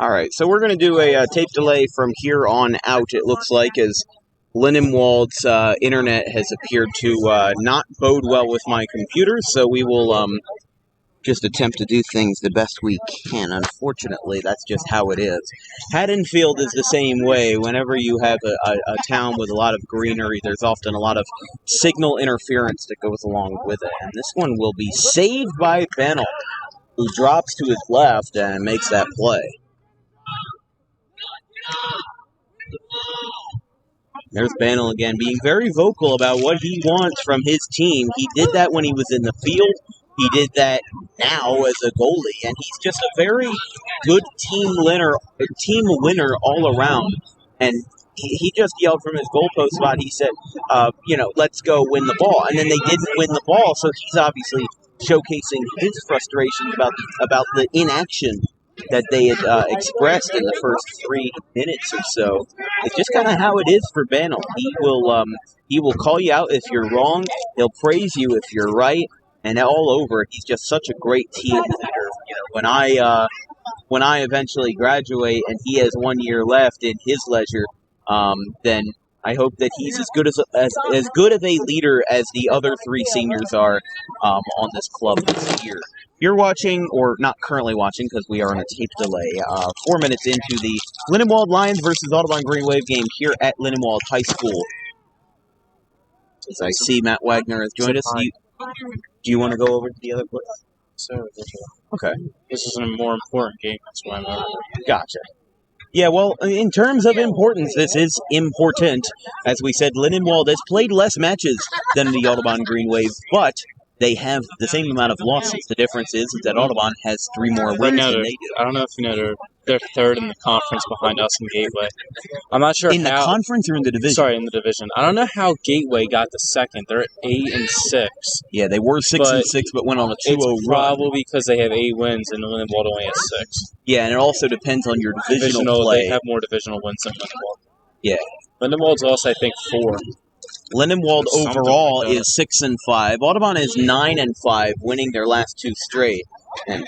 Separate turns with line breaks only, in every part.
All right, so we're going to do a tape delay from here on out, it looks like, as Lindenwold's internet has appeared to not bode well with my computer, so we will just attempt to do things the best we can. Unfortunately, that's just how it is. Haddonfield is the same way. Whenever you have a town with a lot of greenery, there's often a lot of signal interference that goes along with it. And this one will be saved by Bennell, who drops to his left and makes that play. There's Bannell again, being very vocal about what he wants from his team. He did that when he was in the field. He did that now as a goalie, and he's just a very good team winner all around. And he just yelled from his goalpost spot. He said, let's go win the ball. And then they didn't win the ball, so he's obviously showcasing his frustrations about the inaction that they had expressed in the first 3 minutes or so. It's just kind of how it is for Bannell. He will call you out if you're wrong. He'll praise you if you're right, and all over. He's just such a great team leader. When I eventually graduate and he has 1 year left in his leisure, then I hope that he's as good of a leader as the other 3 seniors are on this club this year. You're watching, or not currently watching, because we are on a tape delay, 4 minutes into the Lindenwold Lions versus Audubon Green Wave game here at Lindenwold High School. As I see Matt Wagner has joined us. Do you want to go over to the other place? Okay.
This is a more important game. That's why I'm over.
Gotcha. Yeah, well, in terms of importance, this is important. As we said, Lindenwold has played less matches than the Audubon Green Wave, but they have the same amount of losses. The difference is that Audubon has 3 more wins than they do.
I don't know if you know, they're third in the conference behind us in Gateway. I'm not sure
in the conference or in the division?
Sorry, in the division. I don't know how Gateway got the second. They're 8-6.
Yeah, they were 6-6, but went on a 2-0 run.
It's probably because they have 8 wins and Lindenwold only has 6.
Yeah, and it also depends on your divisional play.
They have more divisional wins than Lindenwold.
Yeah.
Lindenwold's also, I think, 4.
Lindenwold overall is 6-5. Audubon is 9-5, winning their last 2 straight. And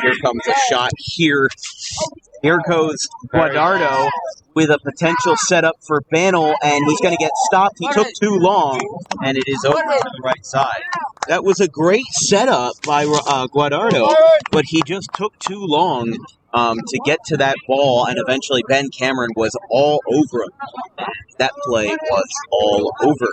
here comes a shot here. Here goes Guadardo with a potential setup for Bannell, and he's going to get stopped. He took too long, and it is over to the right side. That was a great setup by Guadardo, but he just took too long to get to that ball, and eventually Ben Cameron was all over him. That play was all over.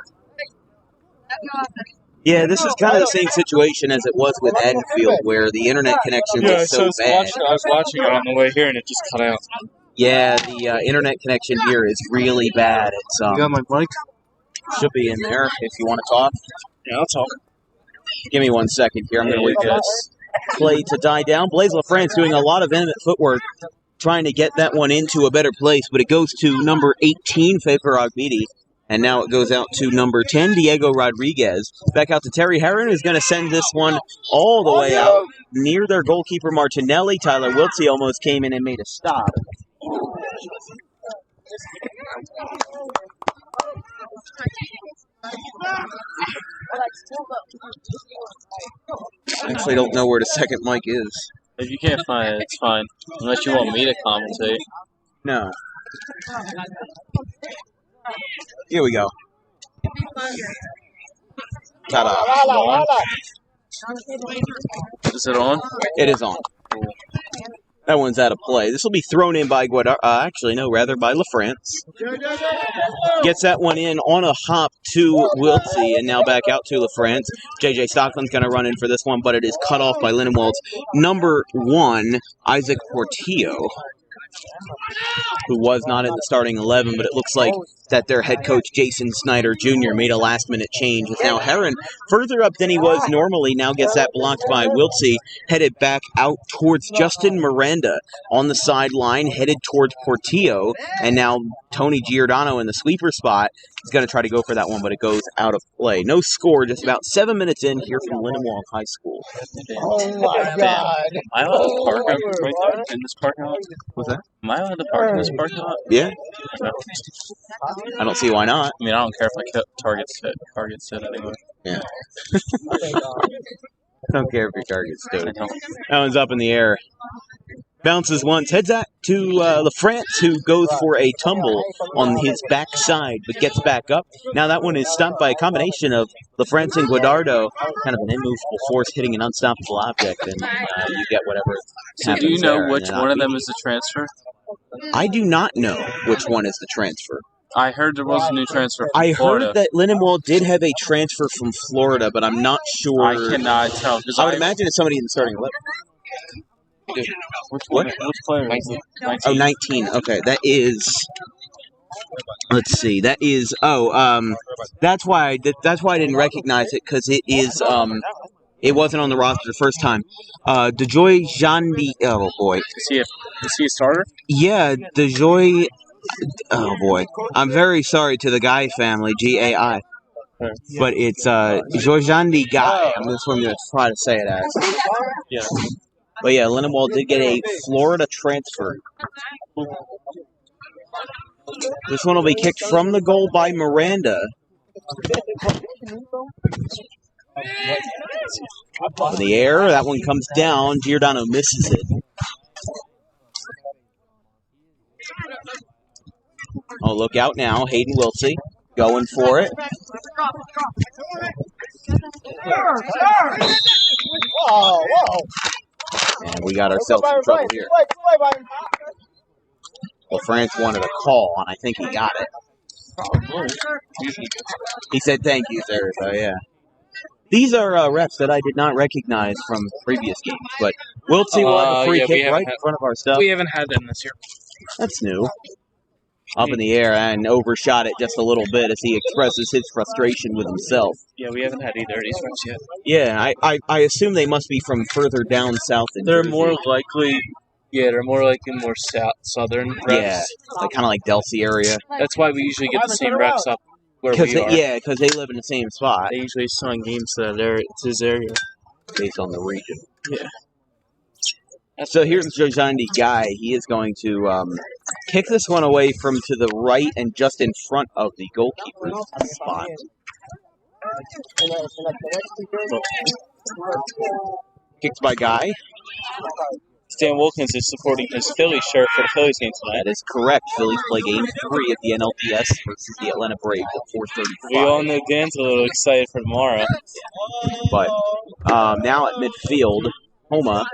Yeah, this is kind of the same situation as it was with Haddonfield, where the internet connection was so bad.
I was watching it on the way here, and it just cut out.
Yeah, the internet connection here is really bad. It's
you got my mic?
Should be in there if you want to talk.
Yeah, I'll talk.
Give me 1 second here. I'm going to wait for this play to die down. Blaise LaFrance doing a lot of intimate footwork, trying to get that one into a better place, but it goes to number 18, Faber Agbidi. And now it goes out to number 10, Diego Rodriguez. Back out to Terry Herron, who's going to send this one all the way out near their goalkeeper, Martinelli. Tyler Wiltsey almost came in and made a stop. Actually, don't know where the second mic is.
If you can't find it, it's fine. Unless you want me to commentate.
No. Here we go. Ta-da.
Is it on?
It is on. That one's out of play. This will be thrown in by by LaFrance. Gets that one in on a hop to Wiltsey, and now back out to LaFrance. J.J. Stockland's going to run in for this one, but it is cut off by Lindenwold's number 1, Isaac Portillo, who was not in the starting 11, but it looks like that their head coach, Jason Snyder Jr., made a last-minute change. Now Herron, further up than he was normally, now gets that blocked by Wiltsey, headed back out towards Justin Miranda on the sideline, headed towards Portillo, and now Tony Giordano in the sweeper spot is going to try to go for that one, but it goes out of play. No score, just about 7 minutes in here from Lindenwold High School.
Oh, my God.
I love the park right there in this parking lot.
What's that?
Am I allowed to park in this parking lot?
Yeah.
No.
I don't see why not.
I mean, I don't care if targets it anyway.
Yeah. I don't care if your target's
I
stood.
don't.
That one's up in the air. Bounces once, heads out to LaFrance, who goes for a tumble on his backside, but gets back up. Now that one is stopped by a combination of LaFrance and Guadardo, kind of an immovable force hitting an unstoppable object, and you get whatever
So
happens
do you know
there,
which one of them is the transfer?
I do not know which one is the transfer.
I heard there was a new transfer from
I
Florida.
heard that Lindenwold did have a transfer from Florida, but I'm not sure.
I cannot tell.
I would imagine it's somebody in the starting 11.
Which player?
19. Oh, 19. Okay, that is. Let's see. That is. That's why I didn't recognize it, because it is. It wasn't on the roster the first time. DeJoy Jandi. Oh boy.
Is he a starter?
Yeah, DeJoy. Oh boy. I'm very sorry to the Guy family, Gai. But it's Jojandi Guy. I'm just going to try to say it as.
Yeah.
But yeah, Lindenwold did get a Florida transfer. This one will be kicked from the goal by Miranda. Up in the air, that one comes down. Giordano misses it. Oh, look out now. Hayden Wiltsey going for it. And we got ourselves in trouble here. Well, France wanted a call, and I think he got it. He said, "Thank you, sir." So, yeah. These are refs that I did not recognize from previous games, but Wiltsey will have a free kick right in front of our stuff.
We haven't had them this year.
That's new. Up in the air and overshot it just a little bit as he expresses his frustration with himself.
Yeah, we haven't had either of these refs yet.
Yeah, I assume they must be from further down south.
They're more likely more southern refs.
Yeah, like, kind of like Delsey area.
That's why we usually get the same refs up where we are.
Yeah, because they live in the same spot.
They usually assign games to that area. It's his area.
Based on the region.
Yeah.
So here's Jojandi Guy. He is going to kick this one away from to the right and just in front of the goalkeeper's spot. Kicked by Guy.
Stan Wilkins is supporting his Phillies shirt for the Phillies game tonight.
That is correct. Phillies play Game 3 of the NLDS versus the Atlanta Braves at 4:35.
We all know Dan's a little excited for tomorrow.
But now at midfield, Homa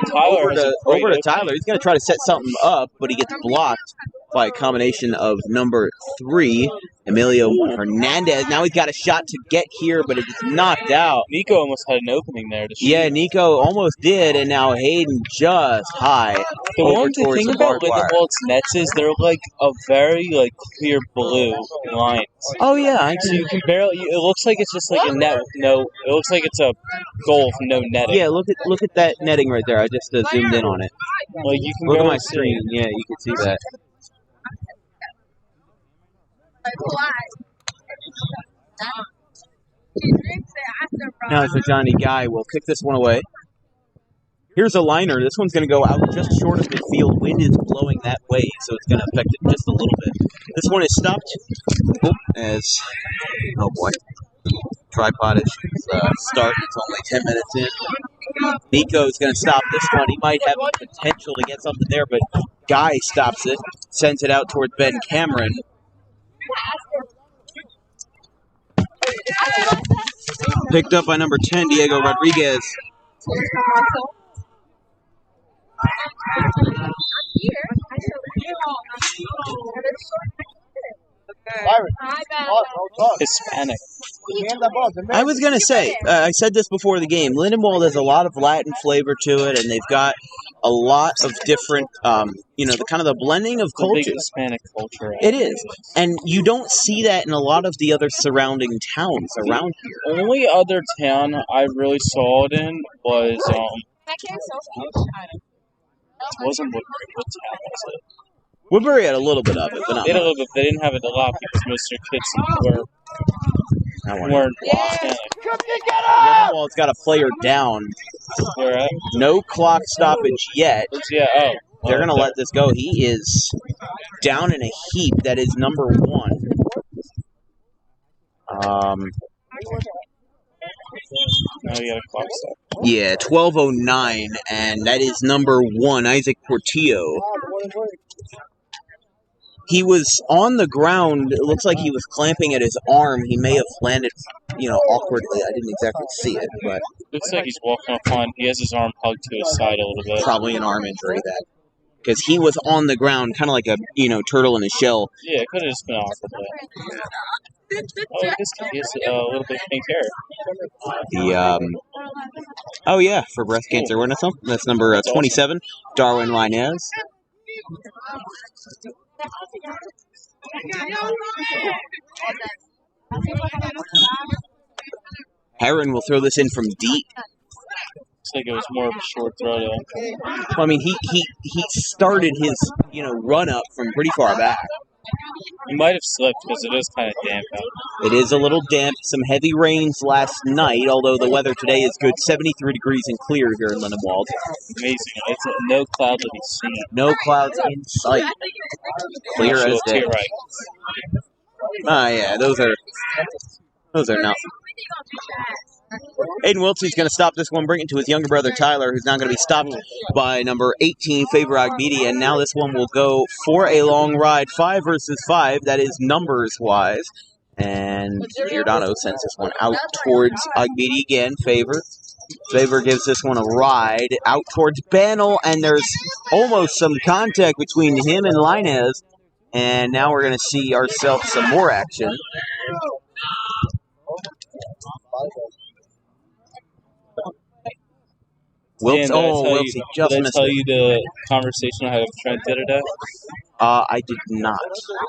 Tyler
over to Tyler. He's going to try to set something up, but he gets blocked by a combination of number 3, Emilio Hernandez. Now he's got a shot to get here, but it's knocked out.
Nico almost had an opening there to shoot.
Yeah, Nico almost did, and now Hayden just high.
The one thing about Lindenwold's nets is they're like a very clear blue line.
Oh yeah,
so you can barely. It looks like it's just like a net. No, it looks like it's a goal with no netting.
Yeah, look at that netting right there. I just zoomed in on it.
Like you can
look at my
see
screen. Yeah, you can see that. Now it's Johnny Guy will kick this one away. Here's a liner. This one's going to go out just short of midfield. Wind is blowing that way, so it's going to affect it just a little bit. This one is stopped as, oh boy, tripod issues start. It's only 10 minutes in. Nico's going to stop this one. He might have the potential to get something there, but Guy stops it, sends it out towards Ben Cameron. Picked up by number 10, Diego Rodriguez.
Hispanic.
I was going to say, I said this before the game, Lindenwold has a lot of Latin flavor to it, and they've got a lot of different, the kind of the blending of cultures.
Big Hispanic culture.
It is. And you don't see that in a lot of the other surrounding towns around here.
The only other town I really saw it in was, it wasn't Woodbury. What town was it?
Woodbury had a little bit of it, but not
they had a little bit. They didn't have it a lot because most of their kids weren't Hispanic.
Lindenwold's got a player down.
Where at?
No clock stoppage yet.
Yeah,
They're going to let this go. He is down in a heap. That is number 1. Yeah, 12:09, and that is number 1, Isaac Portillo. He was on the ground. It looks like he was clamping at his arm. He may have landed, awkwardly. I didn't exactly see it, but
looks like he's walking up on. He has his arm hugged to his side a little bit.
Probably an arm injury, that. Because he was on the ground, kind of like a, turtle in a shell.
Yeah, it could have just been awkward. Oh, this guy has a little bit of pink hair.
Oh yeah, for breast cancer awareness. That's number 27, Darwin Linez. Heron will throw this in from deep.
Looks like it was more of a short throw, though.
Well, I mean, he started his run up from pretty far back.
He might have slipped because it is kind of damp out.
It is a little damp. Some heavy rains last night, although the weather today is good. 73 degrees and clear here in Lindenwold.
Amazing. It's no cloud to be seen.
No clouds in sight. Clear as day.
Right.
Yeah, those are nothing. Aiden Wiltsey's going to stop this one, bring it to his younger brother Tyler, who's now going to be stopped by number 18, Favor Agbidi, and now this one will go for a long ride. 5 versus 5, that is numbers-wise. And Giordano sends this one out towards Agbidi again, Favor. Favor gives this one a ride out towards Banel, and there's almost some contact between him and Linez. And now we're going to see ourselves some more action. Wiltsey just missed it.
Did I tell you the conversation I had with Trent the other day?
I did not.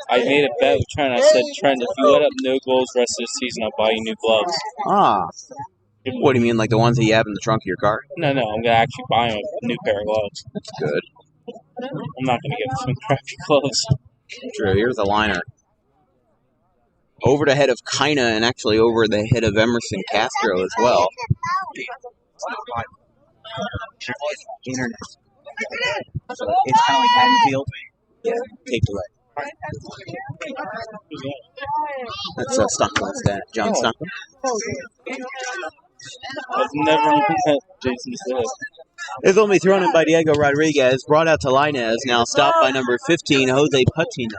I made a bet with Trent. I said, Trent, if you let up no goals the rest of the season, I'll buy you new gloves.
What do you mean, like the ones that you have in the trunk of your car?
No, I'm going to actually buy him a new pair of gloves.
That's good.
I'm not going to get some crappy gloves.
True, here's the liner. Over the head of Kaina and actually over the head of Emerson Castro as well. Internet. So it's kind of like Haddonfield. Yeah, take the leg. That's Stockman's dad, John Stockman.
I've never met Jason Smith.
It's only thrown in by Diego Rodriguez, brought out to Linez, now stopped by number 15, Jose Patino.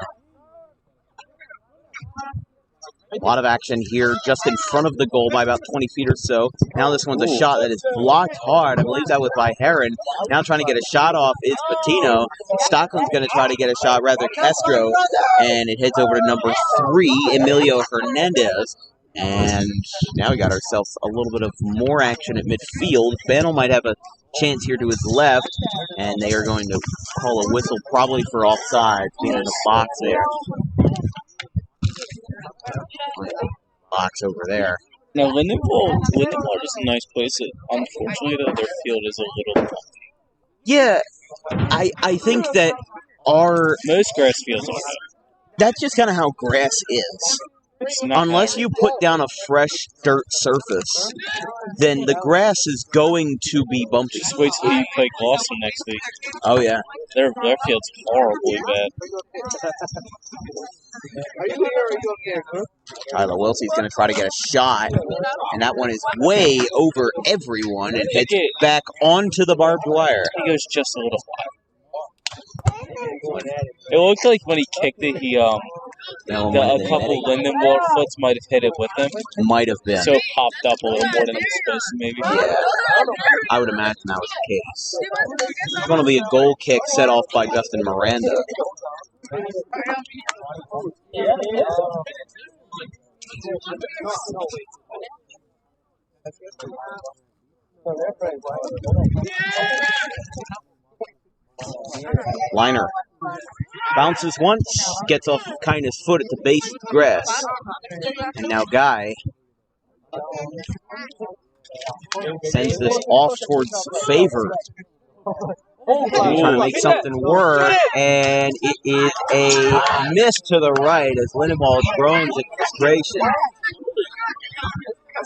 A lot of action here just in front of the goal by about 20 feet or so. Now this one's a shot that is blocked hard. I believe that was by Heron. Now trying to get a shot off is Patino. Stockland's going to try to get a shot, rather Castro. And it heads over to number 3, Emilio Hernandez. And now we got ourselves a little bit of more action at midfield. Banel might have a chance here to his left. And they are going to call a whistle probably for offside, being in the box there. Box over there.
Now, Lindenwold is a nice place. Unfortunately, though, their field is a little bumpy.
Yeah, I think that
most grass fields are good.
That's just kind of how grass is. Unless you put down a fresh dirt surface, then the grass is going to be bumpy.
Just wait till you play Glossum next week.
Oh, yeah.
Their field's horribly bad.
Tyler Wilsey's going to try to get a shot, and that one is way over everyone and heads back onto the barbed wire.
He goes just a little wide. It looked like when he kicked it, a couple Lindenwold foots might have hit it with him.
Might have been.
So it popped up a little more than it was supposed to, maybe.
Yeah, I would imagine that was the case. It's going to be a goal kick set off by Justin Miranda. Liner bounces once, gets off Kaina's foot at the base of the grass. And now Guy sends this off towards Favor. Trying to make something work, and it is a miss to the right as Lindenwold groans in frustration.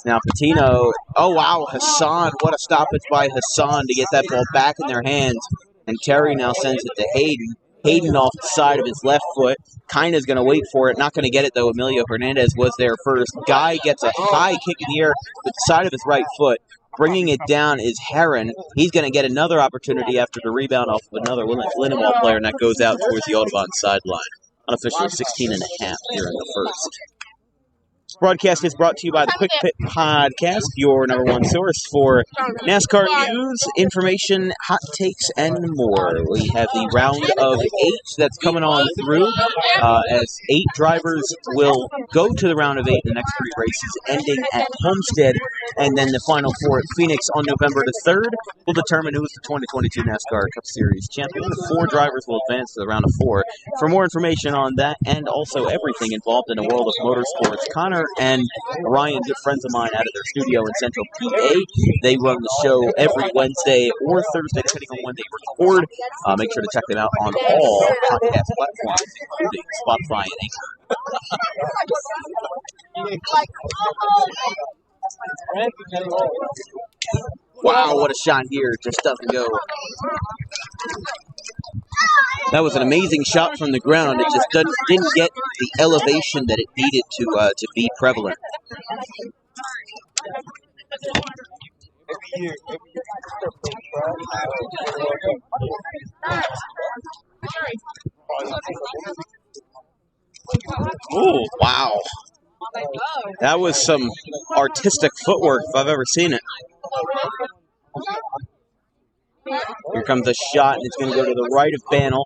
Now Patino, oh wow, Hassan, what a stoppage by Hassan to get that ball back in their hands. and Terry now sends it to Hayden. Hayden off the side of his left foot. Kina's going to wait for it. Not going to get it, though. Emilio Hernandez was there first. Guy gets a high kick in the air with the side of his right foot. Bringing it down is Heron. He's going to get another opportunity after the rebound off of another Lindenwold player, and that goes out towards the Audubon sideline. Unofficially 16 and a half here in the first. This broadcast is brought to you by the Quick Pit Podcast, your number one source for NASCAR news, information, hot takes, and more. We have the round of 8 that's coming on through, as 8 drivers will go to the round of 8 in the next 3 races, ending at Homestead, and then the final 4 at Phoenix on November the 3rd will determine who is the 2022 NASCAR Cup Series champion. 4 drivers will advance to the round of 4. For more information on that and also everything involved in the world of motorsports, Connor and Ryan, good friends of mine out of their studio in Central PA. They run the show every Wednesday or Thursday, depending on when they record. Make sure to check them out on all podcast platforms, including Spotify and Anchor. Wow, what a shot here. Just doesn't go. That was an amazing shot from the ground. It just didn't get the elevation that it needed to be prevalent. Ooh, wow. That was some artistic footwork if I've ever seen it. Here comes a shot, and it's going to go to the right of Banel.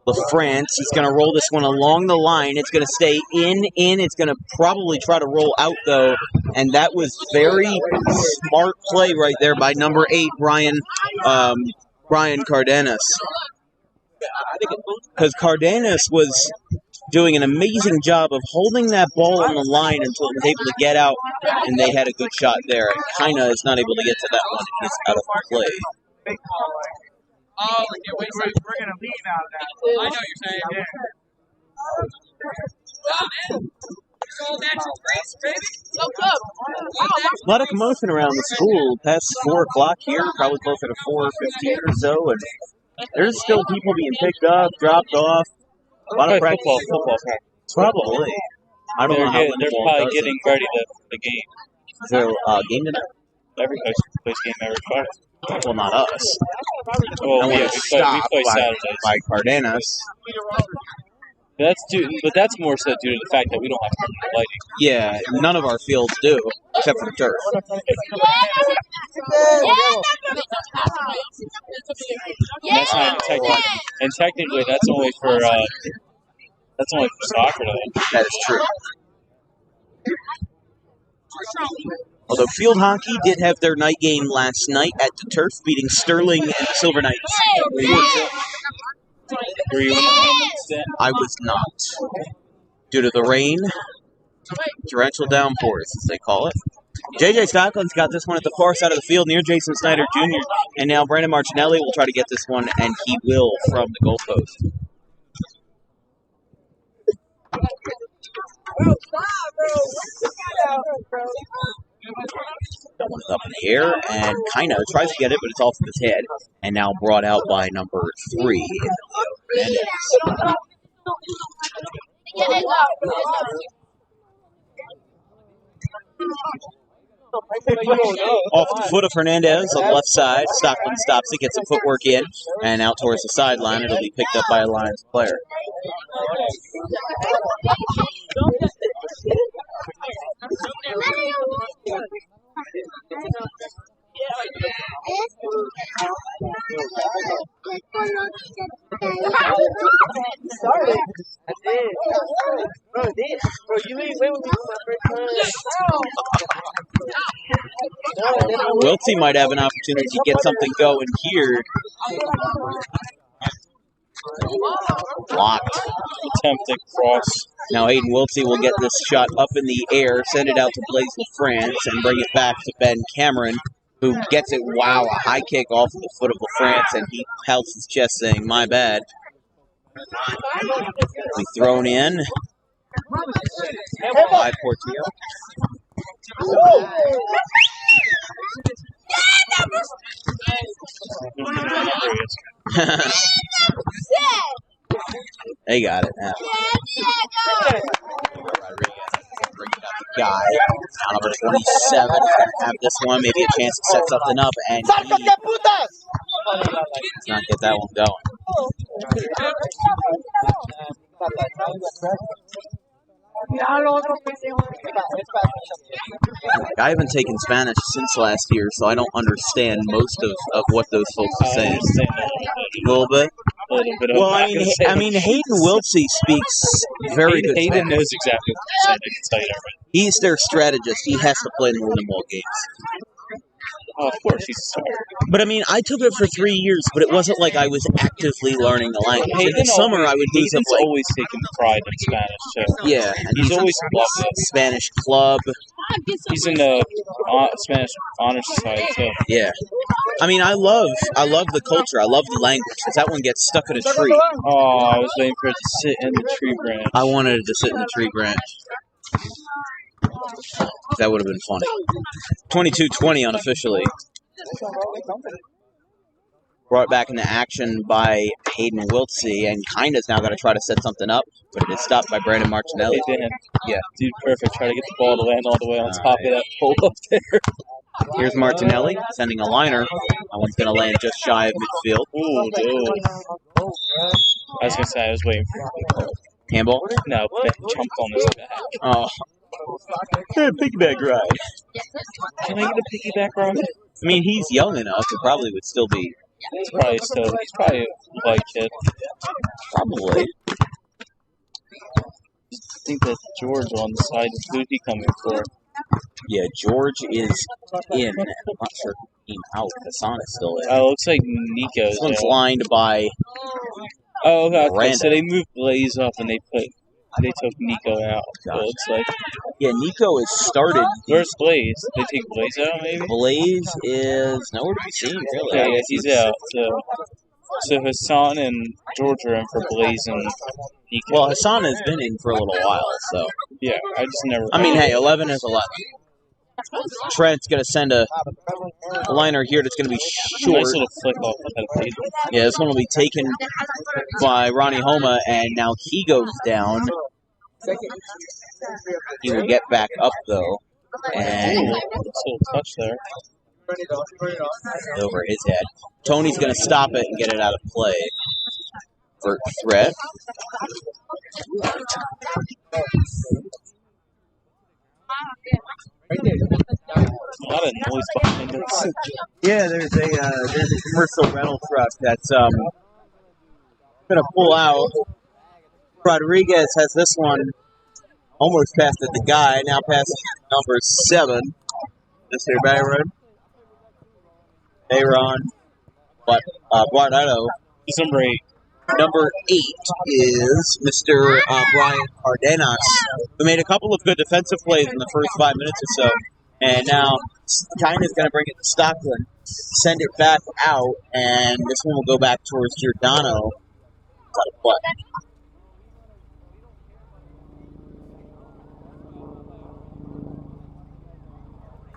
LaFrance, he's going to roll this one along the line. It's going to stay in. It's going to probably try to roll out, though. And that was very smart play right there by number 8, Brian Cardenas. Because Cardenas was doing an amazing job of holding that ball on the line until it was able to get out, and they had a good shot there. And Kina is not able to get to that one. He's out of play.
Oh, we're going to leave out of that. I know you're saying. Yeah. All natural grace, baby. So good.
A lot of commotion around the school past 4 o'clock here, probably closer to 4:15 or so, and there's still people being picked up, dropped off. A lot of practice. Football practice. Probably. I don't know how
they're probably getting ready for the game.
Is there a game tonight?
Every place plays game every Friday.
Well, not us.
Well, we play Saturdays.
By Cardenas.
But that's more so due to the fact that we don't have permanent lighting.
Yeah, none of our fields do, except for the turf.
That's not even technically. And technically, that's only for soccer, though.
That is true. Although field hockey did have their night game last night at the turf, beating Sterling and the Silver Knights.
Were you in the
I was not. Due to the rain, torrential downpours, as they call it. J.J. Stockland's got this one at the far side of the field near Jason Snyder Jr. And now Brandon Marcinelli will try to get this one, and he will from the goalpost. That one's up in the air, and Kina tries to get it, but it's off of his head. And now brought out by number 3. Off the foot of Hernandez on the left side. Stockland stops it, gets some footwork in, and out towards the sideline. It'll be picked up by a Lions player.
Sorry. I did. Bro, you leave with me my first time.
Wiltsey might have an opportunity to get something going here. Blocked.
Attempted cross.
Now Aiden Wiltsey will get this shot up in the air, send it out to Blaise LaFrance, and bring it back to Ben Cameron, who gets it, wow, a high kick off of the foot of LaFrance, and he pelts his chest saying, my bad. Be thrown in by Portillo. They got it now. Rodriguez bringing up the guy. Now number 27 is going to have this one. Maybe a chance to set something up, and he does not get that one going. I haven't taken Spanish since last year, so I don't understand most of what those folks are saying. A little bit. Well, I mean, Hayden Wiltsey speaks very good Spanish.
Hayden knows exactly what you're saying. I can tell you everything.
He's their strategist. He has to play in the Lindenwold games.
Oh, of course, he's a star.
But I mean, I took it for 3 years, but it wasn't like I was actively learning the language. In the summer, I would lose
Hayden's always taken pride in Spanish, too.
Yeah, and
he's always loved it.
Spanish club.
He's in the Spanish Honor Society, too.
Yeah. I mean, I love the culture. I love the language. Because that one gets stuck in a tree.
Oh, I was waiting for it to sit in the tree branch.
I wanted it to sit in the tree branch. That would have been funny. 22-20 unofficially. Brought back into action by Hayden Wiltsey, and Kinda's now got to try to set something up, but it is stopped by Brandon Martinelli.
He did.
Yeah.
Dude, perfect. Try to get the ball to land all the way on top of that pole up there.
Here's Martinelli sending a liner. That one's going to land just shy of midfield.
Ooh, dude. I was going to say, I was waiting for
handball?
No, Ben jumped on his back.
Oh. Piggyback ride.
Can I get a piggyback ride?
I mean, he's young enough. It probably would still be.
He's probably a white kid.
Probably.
I think that George on the side is who he coming for.
Yeah, George is in. I'm not sure if he's out. Hassan is still in.
Oh, it looks like Nico's
This one's lined by.
Oh, okay. So they moved Blaze up and they took Nico out. So it looks like.
Yeah, Nico has started.
Where's Blaze? Did they take Blaze out, maybe?
Blaze is nowhere to be seen, really.
Yeah, he's out. So Hassan and George are in for Blaze and Nico.
Well, Hassan has been in for a little while, so.
Yeah, I just never.
I mean, hey, 11 is 11. Trent's going to send a liner here that's going to be short.
Nice little flick off the head of Hayden.
Yeah, this one will be taken by Ronnie Homa, and now he goes down. He will get back up, though. And
a little touch there.
Over his head. Tony's going to stop it and get it out of play for threat.
A lot of noise behind us.
Yeah, there's a commercial rental truck that's going to pull out. Rodriguez has this one almost past it. The guy now passes number 7. Mr. Byron. Aaron. But Guardado.
He's number 8.
Number 8 is Mr. Brian Cardenas, who made a couple of good defensive plays in the first 5 minutes or so. And now China's going to bring it to Stockton, send it back out, and this one will go back towards Giordano.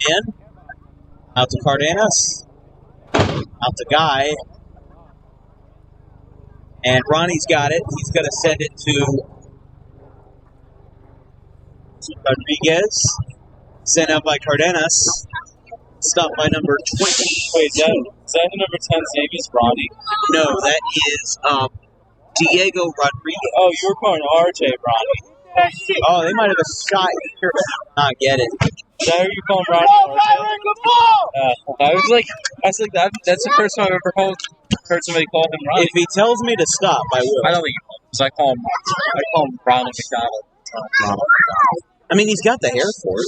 In. Out to Cardenas. Out to Guy. And Ronnie's got it. He's going to send it to Rodriguez. Sent out by Cardenas. Stopped by number 20.
Wait, is that the number 10 Davies Ronnie?
No, that is Diego Rodriguez.
Oh, you were calling RJ Ronnie.
Oh, they might have a shot here, but not get it.
Is that who you calling Ronnie? I was like, that's the first time I've ever heard somebody call him Ronnie.
If he tells me to stop, I will.
I don't think he will, because I call him Ronald McDonald.
I mean, he's got the hair for it.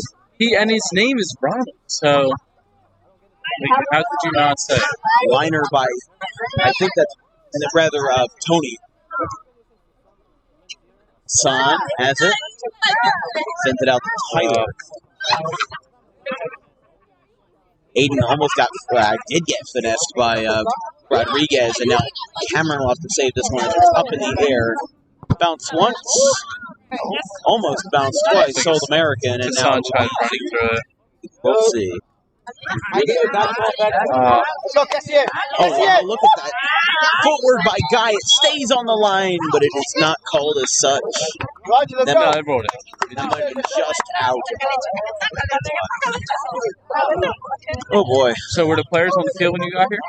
And his name is Ronald, so how could you not say?
Liner by, I think that's, and it's rather Tony. Son has it. Sends it out to Tyler. Aiden almost did get finessed by Rodriguez, and now Cameron will have to save this one. It's up in the air. Bounced once. Almost bounced twice. Sold American, and now we'll see. Oh, wow, look at that. Footwork by Guy. It stays on the line, but it is not called as such. That
No, I wrote it.
might have been just out. Oh, boy.
So were the players on the field when you got here?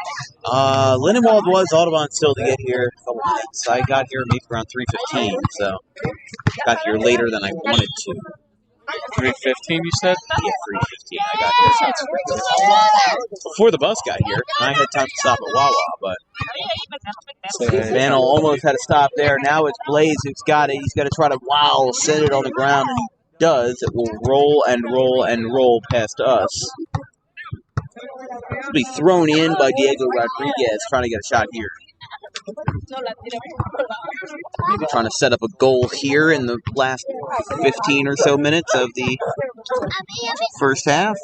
Lindenwold was Audubon still to get here. So I got here maybe around 3:15, so got here later than I wanted to.
3:15, you said?
Yeah, 3:15. I got here before the bus got here. I had time to stop at Wawa, but Vanel almost had to stop there. Now it's Blaze who's got it. He's got to try to set it on the ground, and he does. It will roll and roll and roll past us. It'll be thrown in by Diego Rodriguez, trying to get a shot here. Maybe trying to set up a goal here in the last 15 or so minutes of the first half.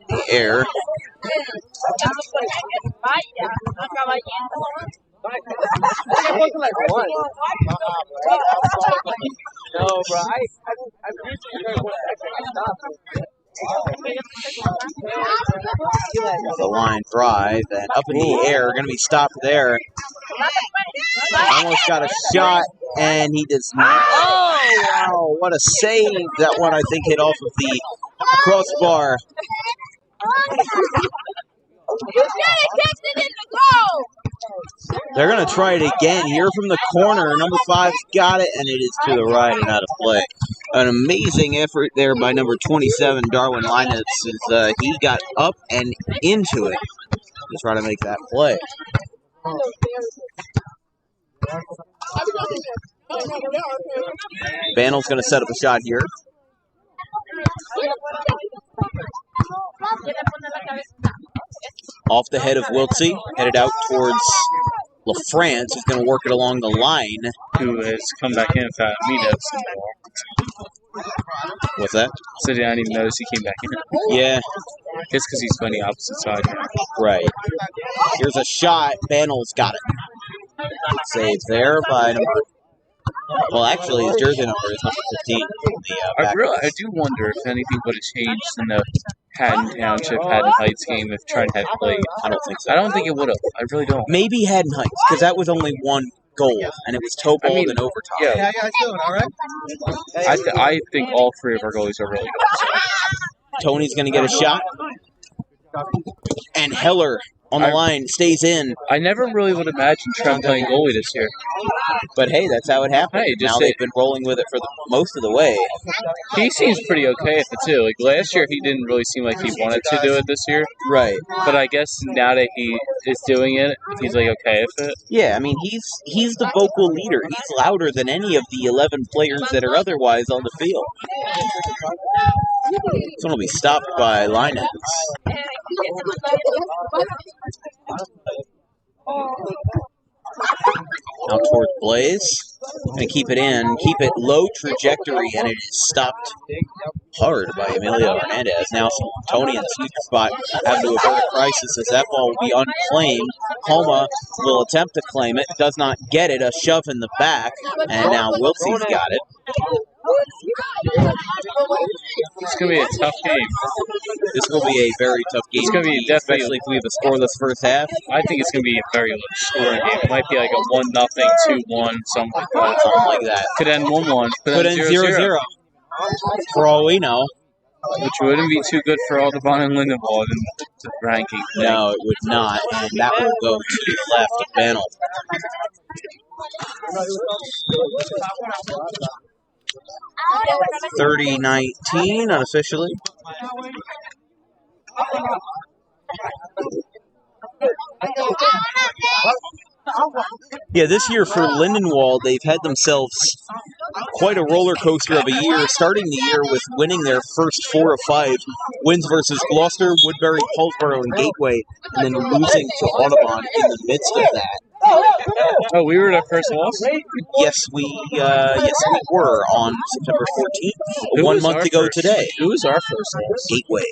The air.
No, bro.
The line drive and up in the air, going to be stopped there. Almost got a shot, and he does not. Oh, wow, what a save. That one, I think, hit off of the crossbar. They're going to try it again here from the corner. Number 5's got it, and it is to the right and out of play. An amazing effort there by number 27, Darwin Linus, as he got up and into it to try to make that play. Bandel's going to set up a shot here. Off the head of Wiltsey, headed out towards LaFrance, who's going to work it along the line.
Who has come back in without me noticing.
What's that?
So I didn't even notice he came back in.
Yeah.
Just because he's playing the opposite side.
Right. Here's a shot. Bandel's got it. Save there by number... Well, actually, his jersey number is number 15.
I do wonder if anything would have changed in the Haddon Township, Haddon Heights game if Trent had played.
I don't think so.
I don't think it would have. I really don't.
Maybe Haddon Heights, because that was only one goal, and it was toe ball in overtime.
Yeah.
How you guys doing? All right?
I think all three of our goalies are really good.
Tony's going to get a shot. And Heller on the line stays in.
I never really would imagine Trent playing goalie this year.
But hey, that's how it happened.
Hey,
now they've been rolling with it for most of the way.
He seems pretty okay at it too. Like last year, he didn't really seem like he wanted to do it this year.
Right.
But I guess now that he is doing it, he's like okay with it.
Yeah, I mean he's the vocal leader. He's louder than any of the 11 players that are otherwise on the field. This one will be stopped by Linus. Now towards Blaze. Going to keep it in. Keep it low trajectory, and it is stopped hard by Emilio Hernandez. Now Tony in the sweet spot having to avert a crisis as that ball will be unclaimed. Homa will attempt to claim it. Does not get it. A shove in the back. And now Wiltsey's got it.
It's going to be a tough game.
This will be a very tough game.
It's going to be definitely,
especially if we have a scoreless first half.
I think it's going to be a very low scoring game. It might be like a 1-0, 2-1, something like that.
Something like that.
Could end 1-1.
Could end 0-0. For all we know.
Which wouldn't be too good for Audubon and Lindenwold in the ranking.
No, it would not. And that will go to the left of Banel. 30-19 unofficially. Yeah, this year for Lindenwold, they've had themselves quite a roller coaster of a year, starting the year with winning their first 4 of 5 wins versus Gloucester, Woodbury, Paulsboro, and Gateway, and then losing to Audubon in the midst of that.
Oh, we were the first loss?
Yes, we were on September 14th, 1 month ago today.
Who was our first loss?
Gateway.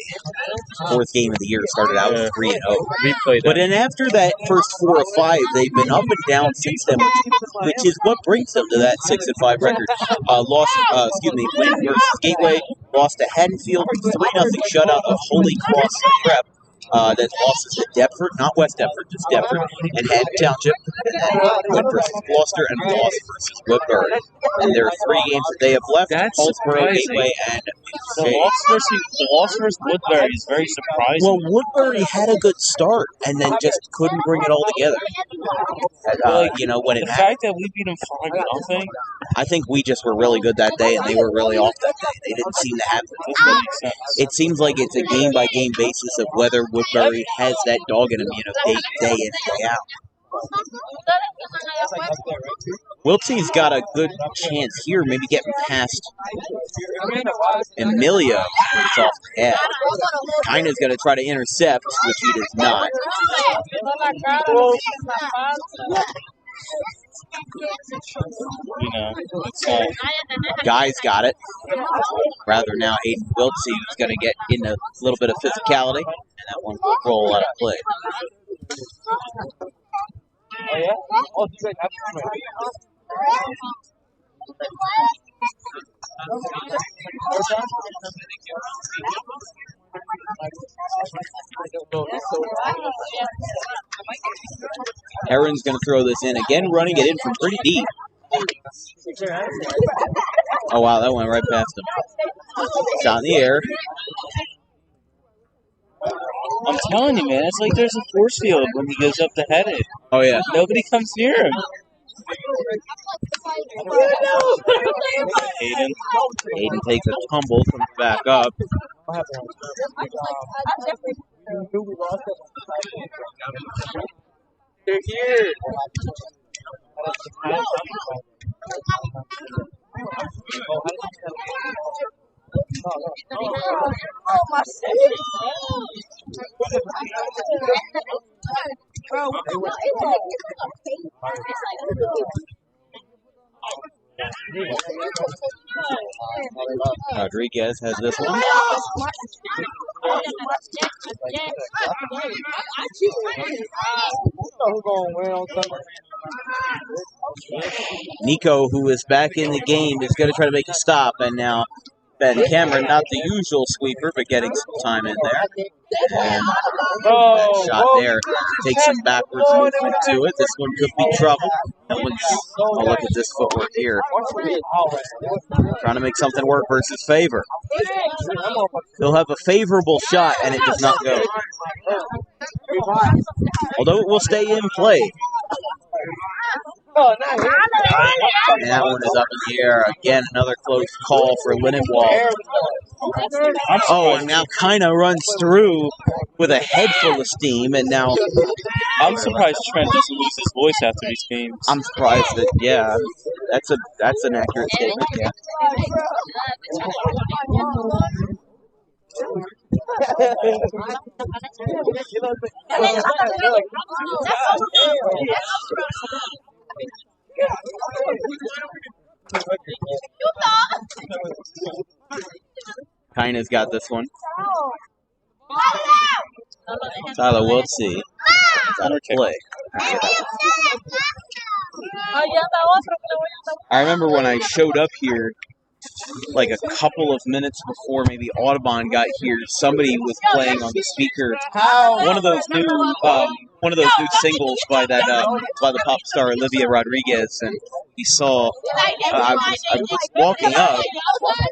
Fourth game of the year, started out with 3-0.
We played
But then after that first 4 or 5, they've been up and down since then, which is what brings them to that 6-5 record. Win versus Gateway, lost to Haddonfield, 3-0 shutout of Holy Cross Prep. Then losses to Deptford, not West Deptford, just Deptford, and Haddon Township, and then win versus Gloucester and loss versus Woodbury. And there are 3 games that they have left: Hallsborough, Gateway, and
the loss versus Woodbury is very surprising.
Well, Woodbury had a good start and then just couldn't bring it all together. When it
the fact that we beat them 5-0.
I think we just were really good that day, and they were really off that day. They didn't seem to have it. It seems like it's a game-by-game basis of whether Woodbury has that dog in him, day in and day out. Wiltsey's got a good chance here, maybe getting past Emilio. It's off the head. Kina's going to try to intercept, which he does not. Guy's got it. Rather now Aiden Wiltsey, who's going to get in a little bit of physicality, and that one will roll out of play.
Oh, yeah? Oh, do you guys have
Heron's going to throw this in again, running it in from pretty deep. Oh, wow, that went right past him. Shot in the air.
I'm telling you, man, it's like there's a force field when he goes up to head it.
Oh, yeah.
Nobody comes near him.
Aiden takes a tumble, comes back up.
They're here.
Rodriguez has this one. Nico, who is back in the game, is going to try to make a stop, and now Ben Cameron, not the usual sweeper, but getting some time in there. And shot there takes him backwards, movement to it. This one could be trouble. That one's, oh, look at this footwork here. Trying to make something work versus favor. They'll have a favorable shot, and it does not go. Although it will stay in play. And that one is up in the air. Again, another close call for Lindenwold. Oh, and now Kina runs through with a head full of steam, and now
I'm surprised Trent doesn't lose his voice after these games.
I'm surprised that, yeah, that's an accurate statement, yeah. Kina's got this one. Tyler Wiltsey. It's on her play. I remember when I showed up here, like a couple of minutes before maybe Audubon got here, somebody was playing on the speaker one of those new singles by the pop star Olivia Rodriguez, and he saw I was walking up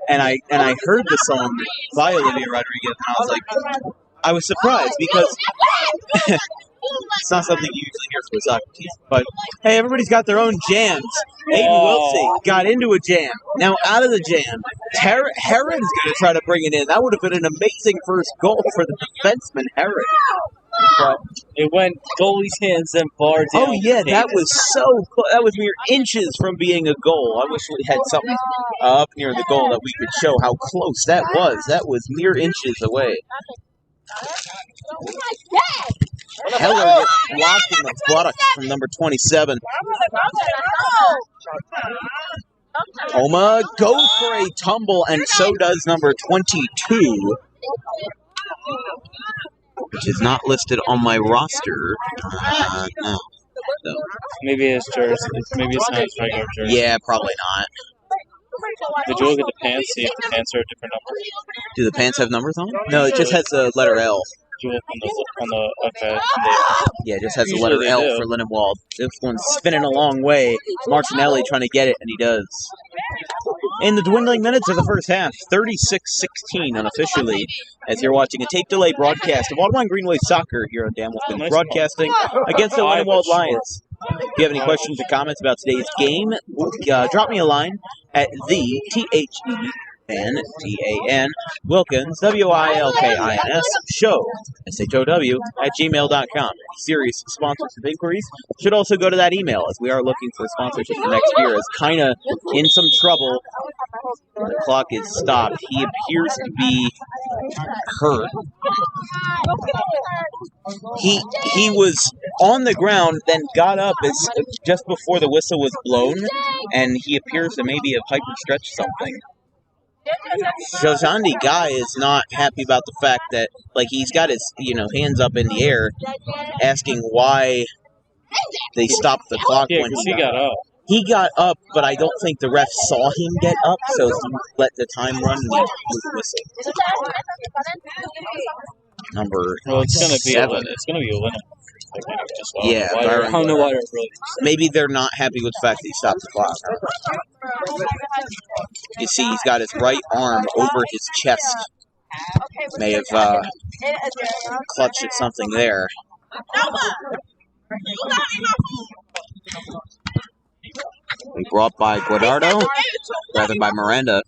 and I heard the song by Olivia Rodriguez, and I was surprised because it's not something you usually hear from Socrates. But hey, everybody's got their own jams. Aiden Wiltsey got into a jam. Now out of the jam. Heron's going to try to bring it in. That would have been an amazing first goal for the defenseman, Heron. But
it went goalie's hands and bar down.
Oh, yeah, that was so close. That was mere inches from being a goal. I wish we had something up near the goal that we could show how close that was. That was mere inches away. Heller gets blocked in the buttocks from number 27. Homa goes for a tumble, and so does number 22, which is not listed on my roster. No. So.
Maybe it's jersey. Maybe it's not his regular jersey.
Yeah, probably not.
Did you look at the pants? See if the pants are a different number.
Do the pants have numbers on them? No, it just has the letter L.
Did you look on the okay.
Yeah, it just has the letter L for Lindenwold. This one's spinning a long way. Martinelli trying to get it, and he does. In the dwindling minutes of the first half, 36-16 unofficially, as you're watching a tape delay broadcast of Audubon Greenway Soccer here on Dan Wolfman Broadcasting against the Lindenwold Lions. If you have any questions or comments about today's game, drop me a line at the THENTAN Wilkins, WILKINS, show, SHOW, at gmail.com. Serious sponsorship inquiries should also go to that email, as we are looking for sponsorship for next year. Is kind of in some trouble. The clock is stopped. He appears to be hurt. He was on the ground, then got up just before the whistle was blown, and he appears to maybe have hyperstretched something. Josandi Guy is not happy about the fact that, he's got his, hands up in the air, asking why they stopped the clock when
he got up.
He got up, but I don't think the ref saw him get up, so he let the time run and he blew the whistle. Number
it's gonna
7.
It's gonna be a winner.
Yeah,
I don't know why they're really.
Maybe they're not happy with the fact that he stopped the clock. You see, he's got his right arm over his chest. May have clutched at something there. We brought by Guadardo, rather by Miranda.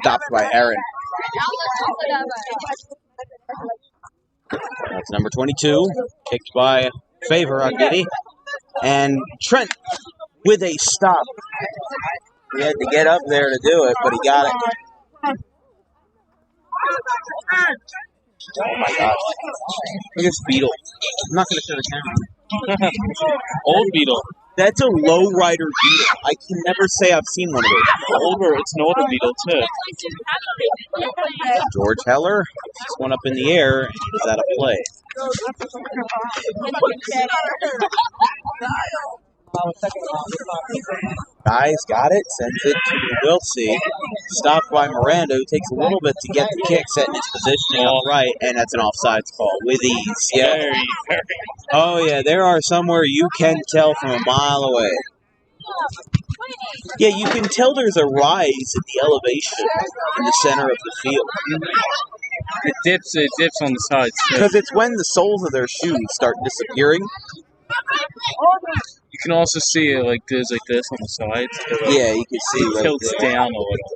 Stopped by Aaron. That's number 22, kicked by Favor Agidi. And Trent with a stop. He had to get up there to do it, but he got it. Oh my gosh. Look at this beetle. I'm not going to show the camera.
Old beetle.
That's a low rider beetle. I can never say I've seen one of those.
It's an older beetle, too.
George Heller, just one up in the air, and he was out of play. Guys got it, sends it to Wiltsey. Stopped by Miranda, who takes a little bit to get the kick, setting his positioning up right, and that's an offsides call with ease. Yeah. Oh, yeah, there are somewhere you can tell from a mile away. Yeah, you can tell there's a rise in the elevation in the center of the field.
It dips on the sides.
Because it's when the soles of their shoes start disappearing.
You can also see it like this on the sides.
Yeah, you can see
it tilts down a little.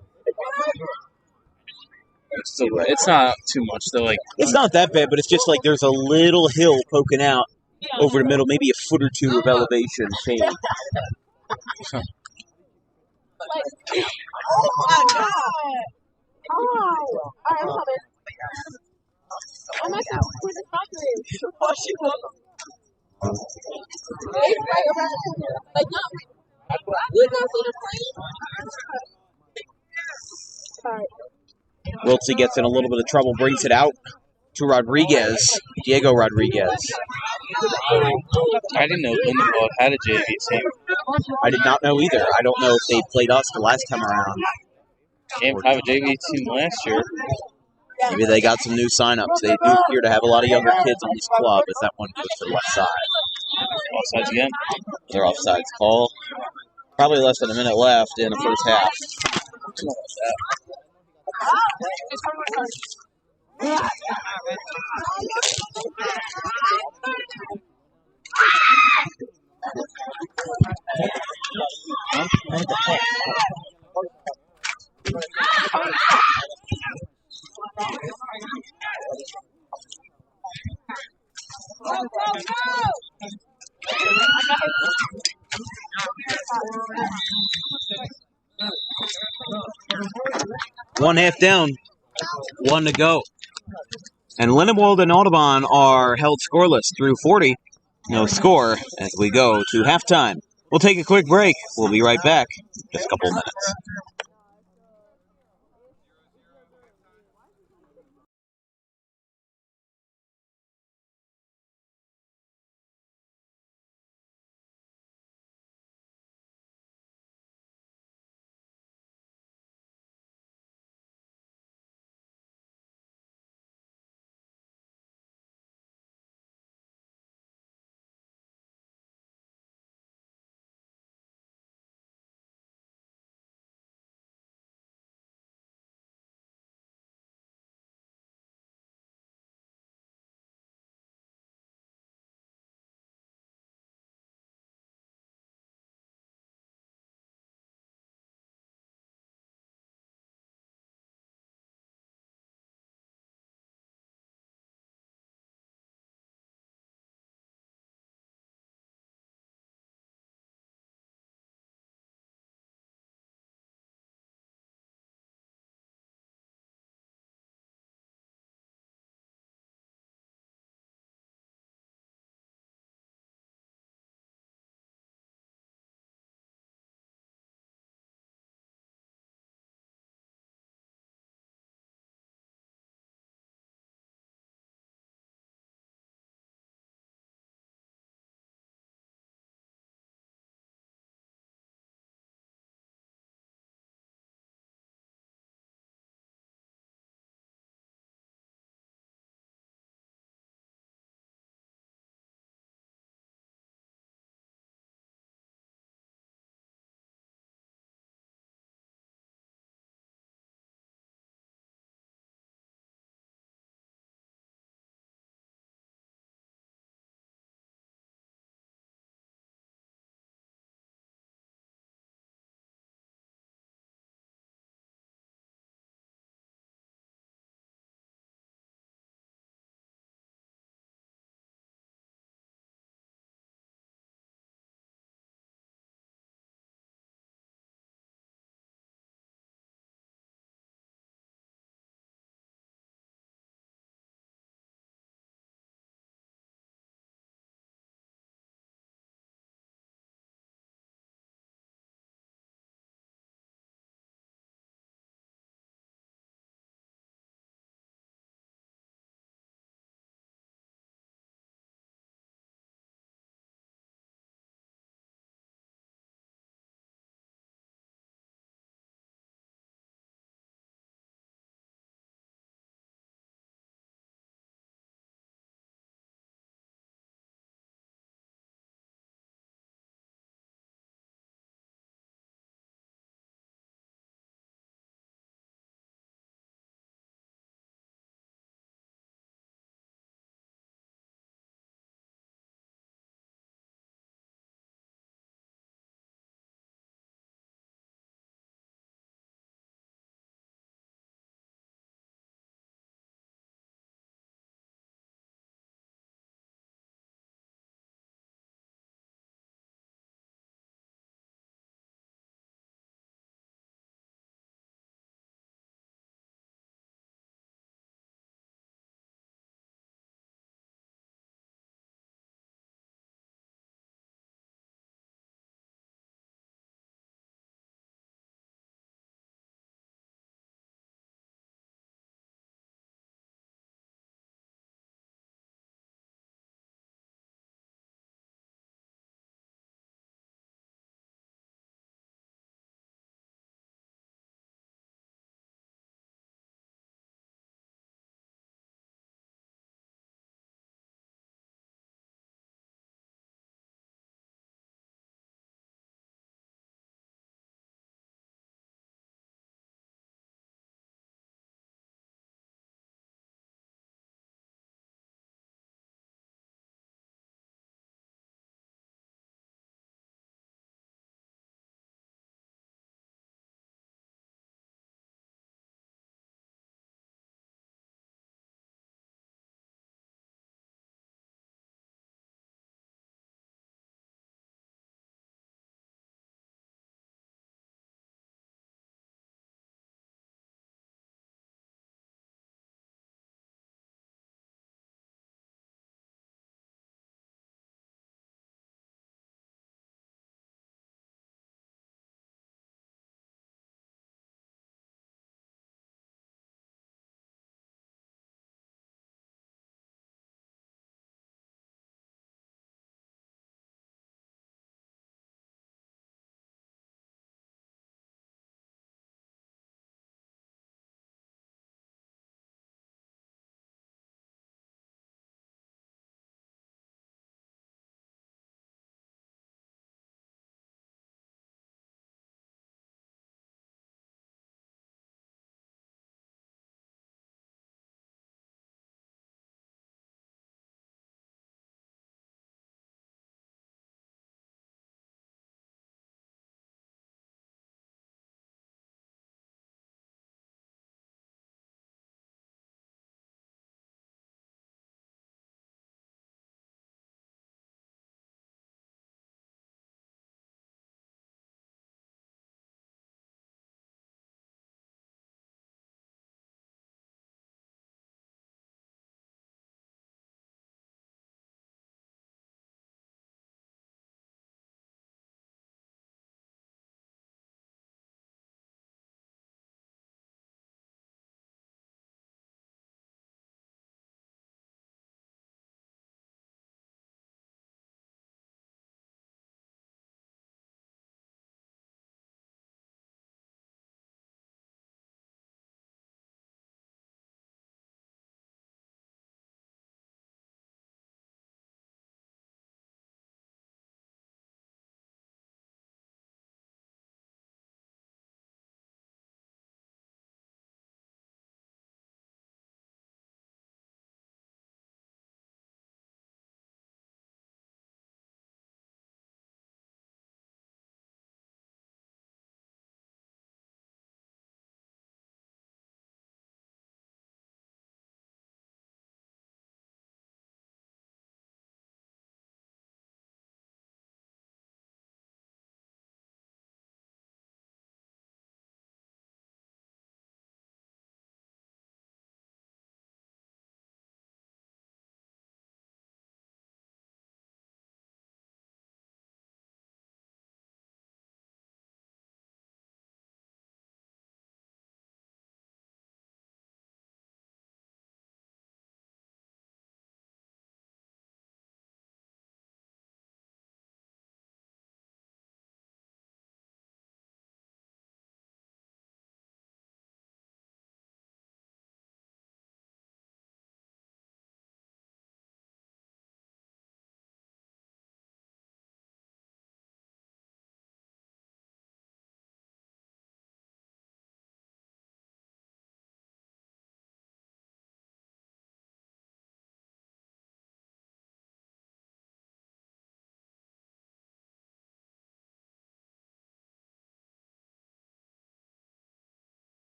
It's not too much though.
It's not that bad, but it's just there's a little hill poking out over the middle, maybe a foot or two of elevation change. Wiltsey gets in a little bit of trouble, brings it out to Rodriguez, Diego Rodriguez.
I didn't know Lindenwold had a JV team.
I did not know either. I don't know if they played us the last time around.
They didn't have a JV team last year.
Maybe they got some new signups. They do appear to have a lot of younger kids on this club, as that one goes to the left side.
Offsides again.
Their offsides call. Probably less than a minute left in the first half. One half down. One to go. And Lindenwold and Audubon are held scoreless through 40. No score as we go to halftime. We'll take a quick break. We'll be right back. Just a couple minutes.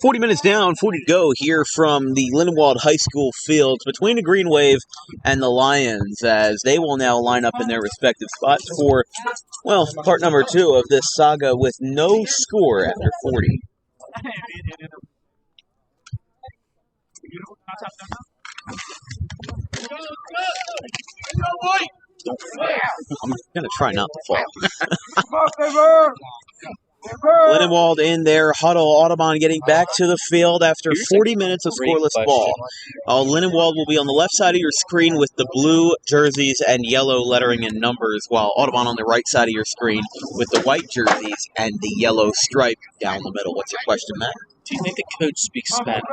40 minutes down, 40 to go here from the Lindenwold High School fields between the Green Wave and the Lions, as they will now line up in their respective spots for, well, part number 2 of this saga with no score after 40. I'm going to try not to fall. Lindenwold in their huddle. Audubon getting back to the field after 40 minutes of scoreless ball. Lindenwold will be on the left side of your screen with the blue jerseys and yellow lettering and numbers, while Audubon on the right side of your screen with the white jerseys and the yellow stripe down the middle. What's your question, Matt?
Do you think the coach speaks Spanish?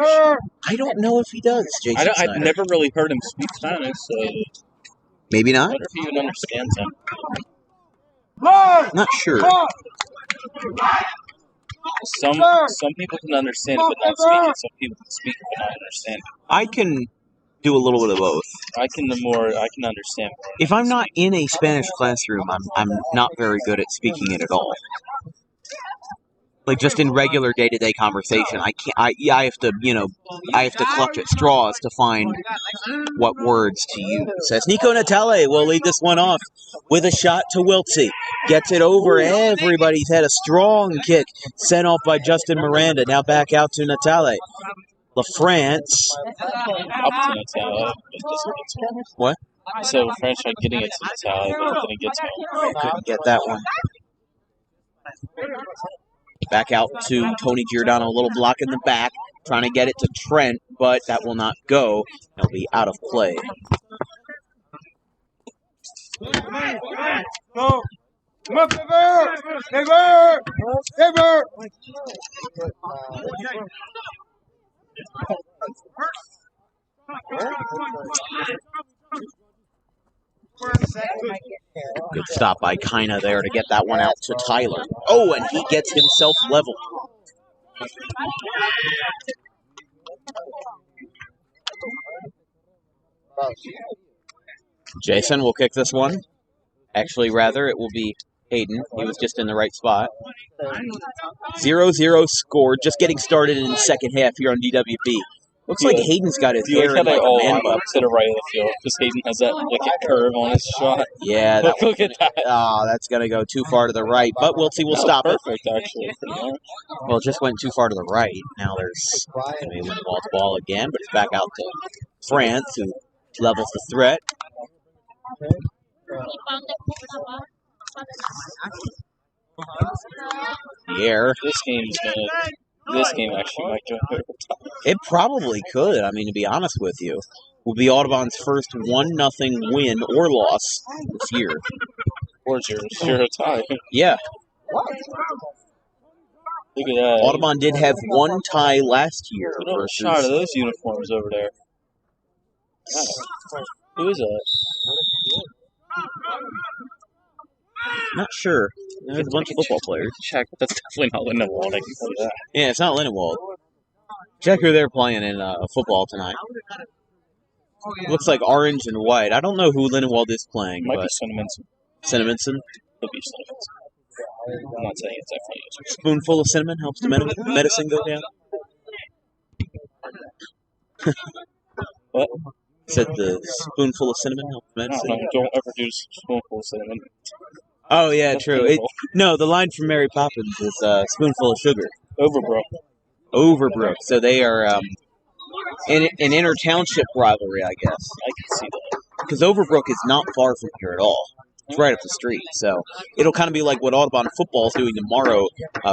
I don't know if he does, Jason
I've
Snyder.
never really heard him speak Spanish, so
Maybe
I
not?
wonder if he even understands him.
Not sure.
Some people can understand it but not speak it. Some people can speak it but not understand it.
I can do a little bit of both.
I can understand more.
If I'm not in a Spanish classroom, I'm not very good at speaking it at all. Like just in regular day-to-day conversation, I have to clutch at straws to find what words to use. As Nico Natale will lead this one off with a shot to Wiltsey. Gets it over everybody's head. A strong kick sent off by Justin Miranda. Now back out to Natale. LaFrance.
Up to Natale. It doesn't get to him.
What?
So French tried getting it to Natale, but then it gets to him.
Couldn't get that one. Back out to Tony Giordano, a little block in the back, trying to get it to Trent, but that will not go. He'll be out of play. Good stop by Kina there to get that one out to Tyler. Oh, and he gets himself level. Jason will kick this one. Actually, rather, it will be Hayden. He was just in the right spot. 0-0 score. Just getting started in the second half here on DWP. Looks like Hayden's got his hair in like a man bun.
To the right of the field because Hayden has that wicked curve on his shot.
Yeah,
Look at that.
Oh, that's going to go too far to the right, but we'll see. We'll stop
perfect, actually.
Well, it just went too far to the right. Now there's going to be Lindenwold's ball again, but it's back out to France, who levels the threat. The air.
This game actually might go overtime.
It probably could. I mean, to be honest with you, will be Audubon's first 1-0 win or loss this year.
Or 0 tie.
Yeah.
Look at that.
Audubon did have one tie last year.
Look at a shot of those uniforms over there. Who is that?
Not sure. There's a bunch of football players.
Check. That's definitely not Lindenwold. I can tell you that.
Yeah, it's not Lindenwold. Check who they're playing in football tonight. Looks like orange and white. I don't know who Lindenwold is playing.
Might
but
be Cinnamonson.
Cinnamonson?
Could be Cinnamonson. I'm not saying it's definitely is.
Spoonful of cinnamon helps the medicine go down.
What?
Said the spoonful of cinnamon helps medicine.
No, don't ever do spoonful of cinnamon.
Oh, yeah, true. No, the line from Mary Poppins is spoonful of sugar. Overbrook. So they are in an inter-township rivalry, I guess.
I can see that.
Because Overbrook is not far from here at all. It's right up the street. So it'll kind of be like what Audubon football is doing tomorrow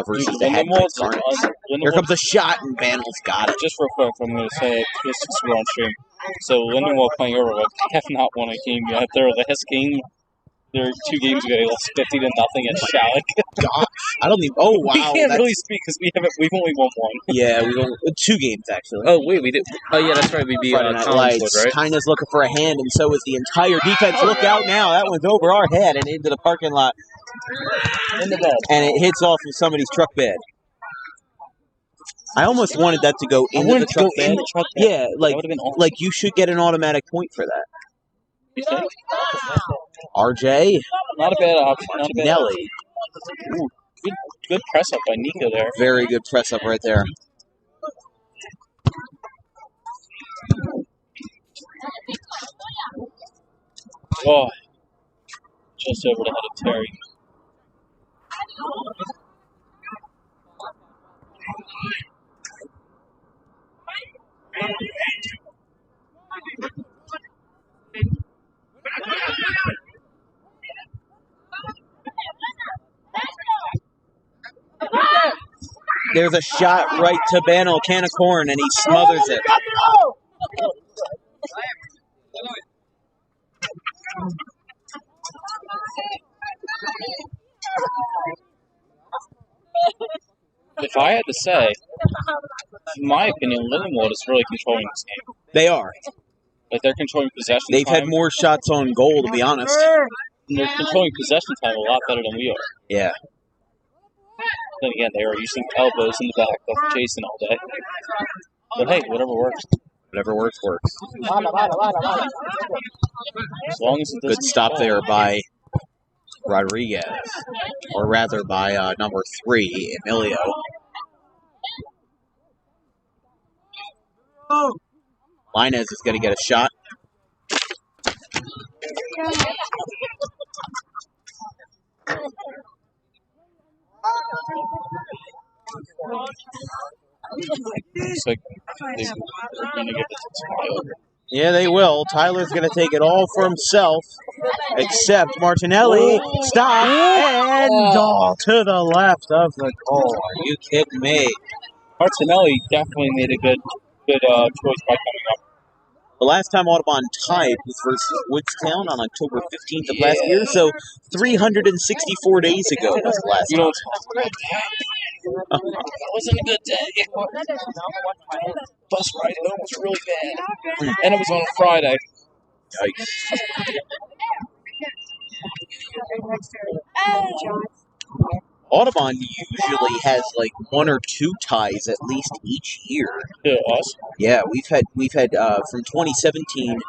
versus the Hadley Carnets. Here comes a shot, and Bandel's got it.
Just real quick, I'm going to say it just we're on stream. So Lindenwold playing Overbrook have not won a game yet. Their last game, there 2 games ago, they lost 50-0 at Shalleck.
Gosh, I don't even. Oh wow,
we can't really speak because we've only won 1.
Yeah, we've won 2 games actually.
Oh wait, we did. Oh yeah, that's right. We beat
Lights.
right?
Kina's looking for a hand, and so is the entire defense. Look out now! That one's over our head and into the parking lot.
In the bed.
And it hits off of somebody's truck bed. I almost wanted that to go into the truck bed. Yeah, like you should get an automatic point for that.
You think?
RJ.
Not a bad option. Not a bad
Nelly.
Ooh, good press up by Nico there.
Very good press up right there.
Oh, just over the head of Terry.
There's a shot right to Banel, can of corn, and he smothers it.
If I had to say, in my opinion, Lindenwold is really controlling this game.
They are.
Like, they're controlling possession
They've
time.
had more shots on goal, to be honest.
And they're controlling possession time a lot better than we are.
Yeah.
Then again, they are using elbows in the back of Jason all day. But hey, whatever works.
Whatever works, works.
As long as it doesn't
Good stop
fall.
there by Rodriguez. Or rather by number 3, Emilio. Linez is going to get a shot.
Looks like they're going to get this to Tyler.
Yeah, they will. Tyler's going to take it all for himself. Except Martinelli. Stop. And to the left of the goal. Are you kidding me?
Martinelli definitely made a good choice by coming up.
The last time Audubon tied was versus Woodstown on October 15th of last year, so 364 days ago was the last
You
time.
know, that wasn't a good day. Bus ride home was really bad. And it was on a Friday.
Yikes. Audubon usually has like 1 or 2 ties at least each year.
Yeah, us.
Yeah, we've had from 2017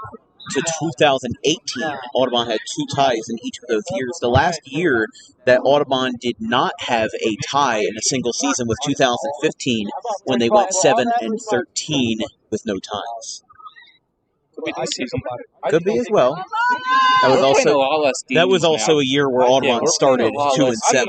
to 2018, Audubon had 2 ties in each of those years. The last year that Audubon did not have a tie in a single season was 2015, when they went 7-13 with no ties.
Could be this season.
Could be as well. That was
We're playing a
also
lot less games
a year where Audubon
we're
started
playing a lot
2
less
and 7.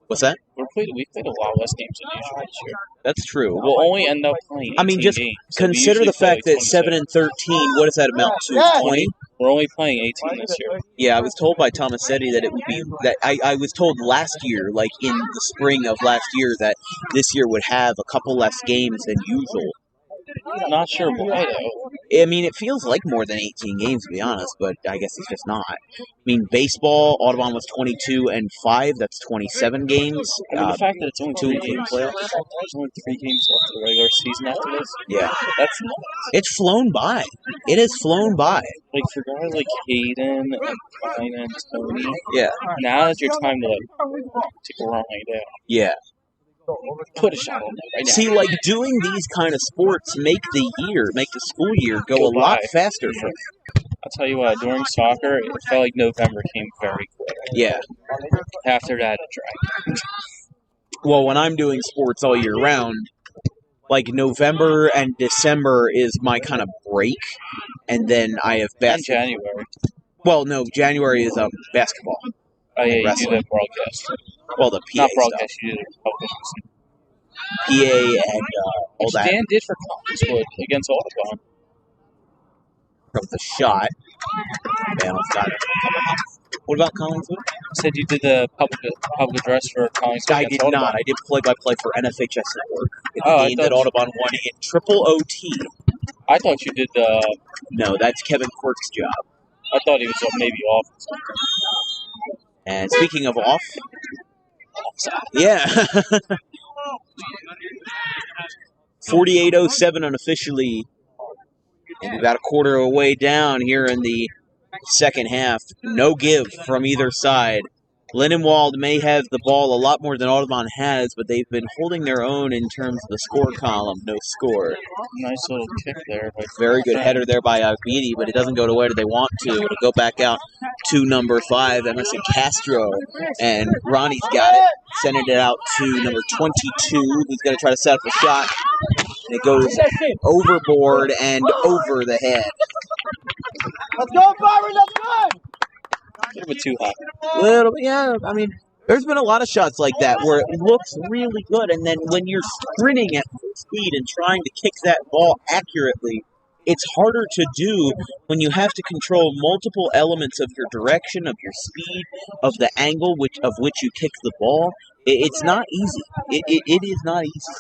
What's that?
We played a lot less games than usual this year.
That's true.
We'll only end up playing 18
I mean, just
games. So we
consider
usually
the
play
fact
like
that 7 and 13. What does that amount to? 20?
We're only playing 18 this year.
Yeah, I was told by Tomasetti that it would be that I was told last year, like in the spring of last year, that this year would have a couple less games than usual.
Not sure why though.
I mean, it feels like more than 18 games, to be honest, but I guess it's just not. I mean, baseball, Audubon was 22-5. That's 27 games.
I mean, the fact that it's only
2
2 games
playoffs.
there's only 3 games left of the regular season after this.
Yeah,
That's nuts.
it's flown by. It has flown by.
Like for guys like Hayden and Ryan and Tony,
Yeah,
now is your time to grind out.
yeah.
Put a shot on that right now.
See, like doing these kind of sports make the school year go a lot faster for them.
I'll tell you what, during soccer, it felt like November came very quick.
Yeah.
After that, it dragged.
Well, when I'm doing sports all year round, like November and December is my kind of break, and then I have
And
basketball.
January.
Well, no, January is basketball.
Oh yeah, you do
Wrestling.
the broadcast.
Well, the PA
Not
stuff.
broadcast, you do the television.
PA and all
Which
that
Dan did for Collinswood against Audubon.
from the shot. Man, got it. What about Collinswood?
Said you did the public address for Collinswood
I
against
did
Audubon.
not. I did play-by-play for NFHS Network. It's
Oh,
a
I
game
thought
that
you-
Audubon won in triple OT.
I thought you did the...
No, that's Kevin Quirk's job.
I thought he was maybe off or something.
And speaking of off, yeah. 48:07 unofficially. And about a quarter of a way down here in the second half. No give from either side. Lindenwold may have the ball a lot more than Audubon has, but they've been holding their own in terms of the score column. No score.
Nice little kick there. But
Very good header there by Agbidi, but it doesn't go to where they want to. It'll go back out to number 5, Emerson Castro. And Ronnie's got it. Sending it out to number 22, who's going to try to set up a shot. And it goes overboard and over the head.
Let's go, Byron. That's good.
A little bit too high.
Little, yeah. I mean, there's been a lot of shots like that where it looks really good, and then when you're sprinting at full speed and trying to kick that ball accurately, it's harder to do when you have to control multiple elements of your direction, of your speed, of the angle of which you kick the ball. It's not easy. It is not easy.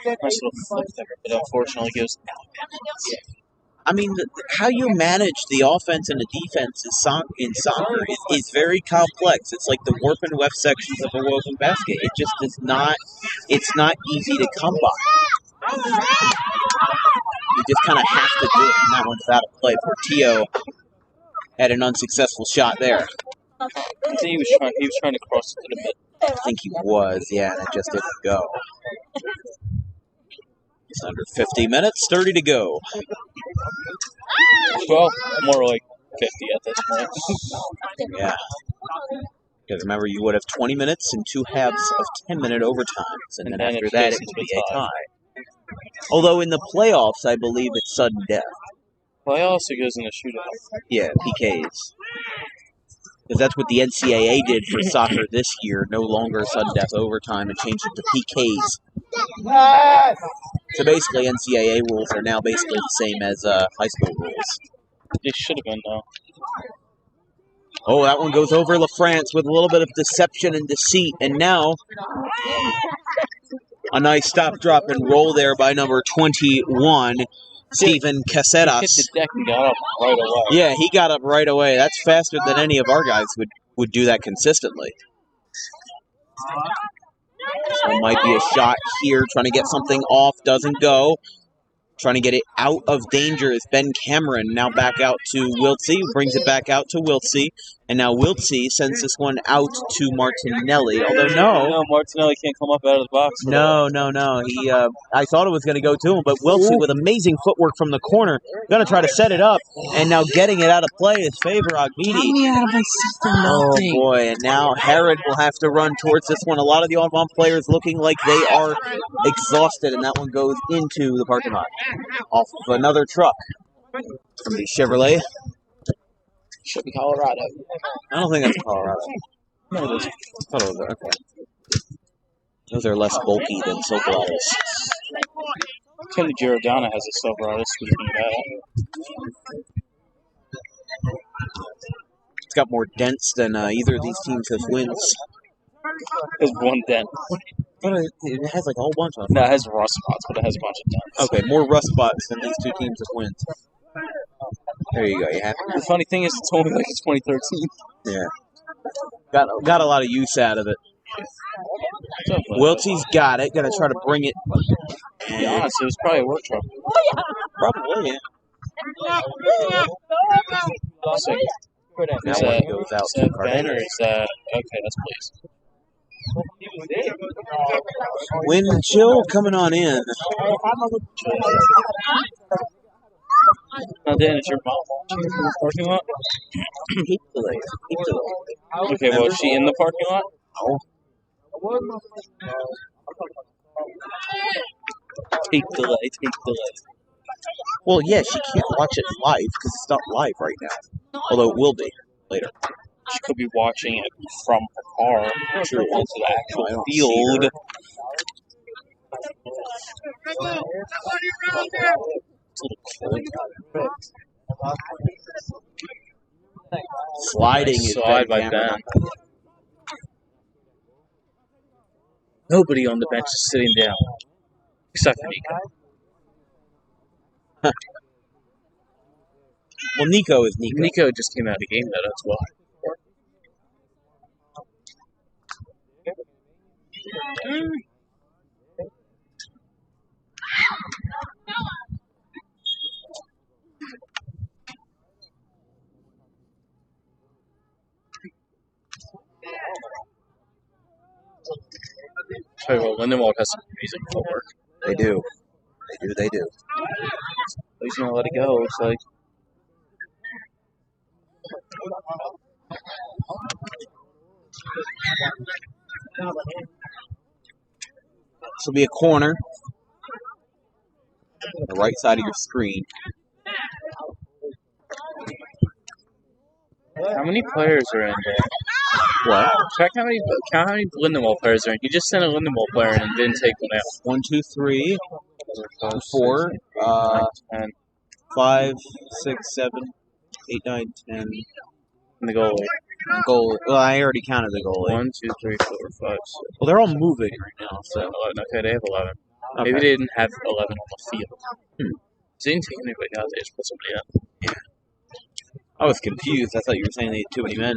Nice little flip there, but unfortunately goes out.
I mean, how you manage the offense and the defense in soccer is very complex. It's like the warp and weft sections of a woven basket. It just is not. It's not easy to come by. You just kind of have to do it. And that one's out of play. Portillo had an unsuccessful shot there.
I think he was trying to cross it to the mid.
I think he was, yeah, and it just didn't go. It's under 50 minutes, 30 to go.
Well, more like 50 at this point.
Yeah. Because remember, you would have 20 minutes and 2 halves of 10-minute overtimes, and then after that it would be a tie. Although in the playoffs, I believe it's sudden death.
Playoffs, it goes in a shootout.
Yeah, PKs. Because that's what the NCAA did for soccer this year. No longer sudden death overtime and changed it to PKs. So basically, NCAA rules are now basically the same as high school rules.
They should have been, though.
Oh, that one goes over LaFrance with a little bit of deception and deceit. And now, a nice stop, drop, and roll there by number 21, Steven Caceres.
He hit the deck and got up right away.
Yeah, he got up right away. That's faster than any of our guys would do that consistently. So it might be a shot here, trying to get something off, doesn't go. Trying to get it out of danger is Ben Cameron. Now back out to Wiltsey, brings it back out to Wiltsey. And now Wiltsey sends this one out to Martinelli. Although
No, Martinelli can't come up out of the box.
No. He, I thought it was going to go to him, but Wiltsey with amazing footwork from the corner, going to try to set it up, and now getting it out of play is Favor Agbidi. Oh boy! And now Herod will have to run towards this one. A lot of the Audubon players looking like they are exhausted, and that one goes into the parking lot off of another truck from the Chevrolet.
Should be Colorado.
I don't think that's Colorado.
No, it is.
I thought it was okay. Those are less bulky than Silverados.
Tony Giordano has a Silverado, speaking of that.
It's got more dents than either of these teams has wins.
There's one dent.
But it has like a whole bunch of them.
No, it has rust spots, but it has a bunch of dents.
Okay, more rust spots than these two teams have wins. There you go. You happy?
The funny thing is, it's only like 2013.
Yeah. Got a lot of use out of it. Wiltsey's got it. Gonna try to bring it.
To be honest, it was probably a work truck.
Probably, yeah.
So,
Now
is
one
that,
goes out
is
to
that Ben or
Cardenas.
is that... Okay, that's Blaze.
Wind and chill coming on in.
Now, Dan, is your mom watching in the parking lot?
Heat delay.
Okay, well, is she in the parking lot?
No.
Take delay.
Well, yeah, she can't watch it live because it's not live right now. Although it will be later.
She could be watching it from her car. True. Into the actual
I don't see
field. It's a little cold.
Sliding is
Slide by
Cameron.
Ben. Nobody on the bench is sitting down. Except for Nico.
Well, Nico is Nico.
Nico just came out of the game, though, that's why. Tell you what, Lindenwold has some amazing footwork.
They do. They do.
He's gonna let it go, looks like.
This will be a corner. On the right side of your screen.
How many players are in there?
What?
Count how many Lindenwold players are in. He just sent a Lindenwold player in and didn't take one out.
1, 2, 3, 4,
10.
5, 6, 7, 8, 9, 10.
And the goalie.
Goal. Well, I already counted the goalie.
1, 2, 3, 4, 5, 6.
Well, they're all moving right now, so.
11. Okay, they have 11.
Okay.
Maybe they didn't have 11 on the field. They didn't take anybody out. They just put somebody up.
I was confused. I thought you were saying they had too many men.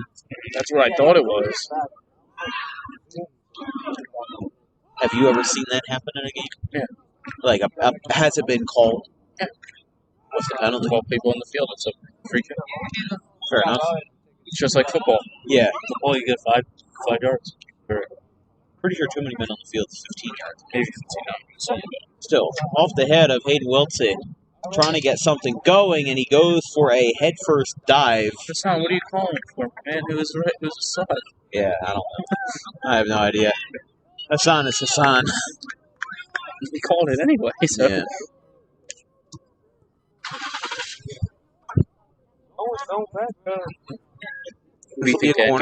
That's what I thought it was.
Have you ever seen that happen in a game?
Yeah.
Like, has it been called?
Yeah.
What's the penalty?
12 people in the field. It's a free kick.
Fair enough.
It's just like football.
Yeah.
Football, you get 5 yards.
Pretty sure too many men on the field is 15 yards.
Maybe 15 yards.
Still, off the head of Hayden Wiltse, trying to get something going, and he goes for a headfirst dive.
Hassan, what are you calling for, man? Who was a side?
Yeah, I don't know. I have no idea. Hassan is Hassan.
He called it anyway, so.
Yeah.
What do you think, Ed? I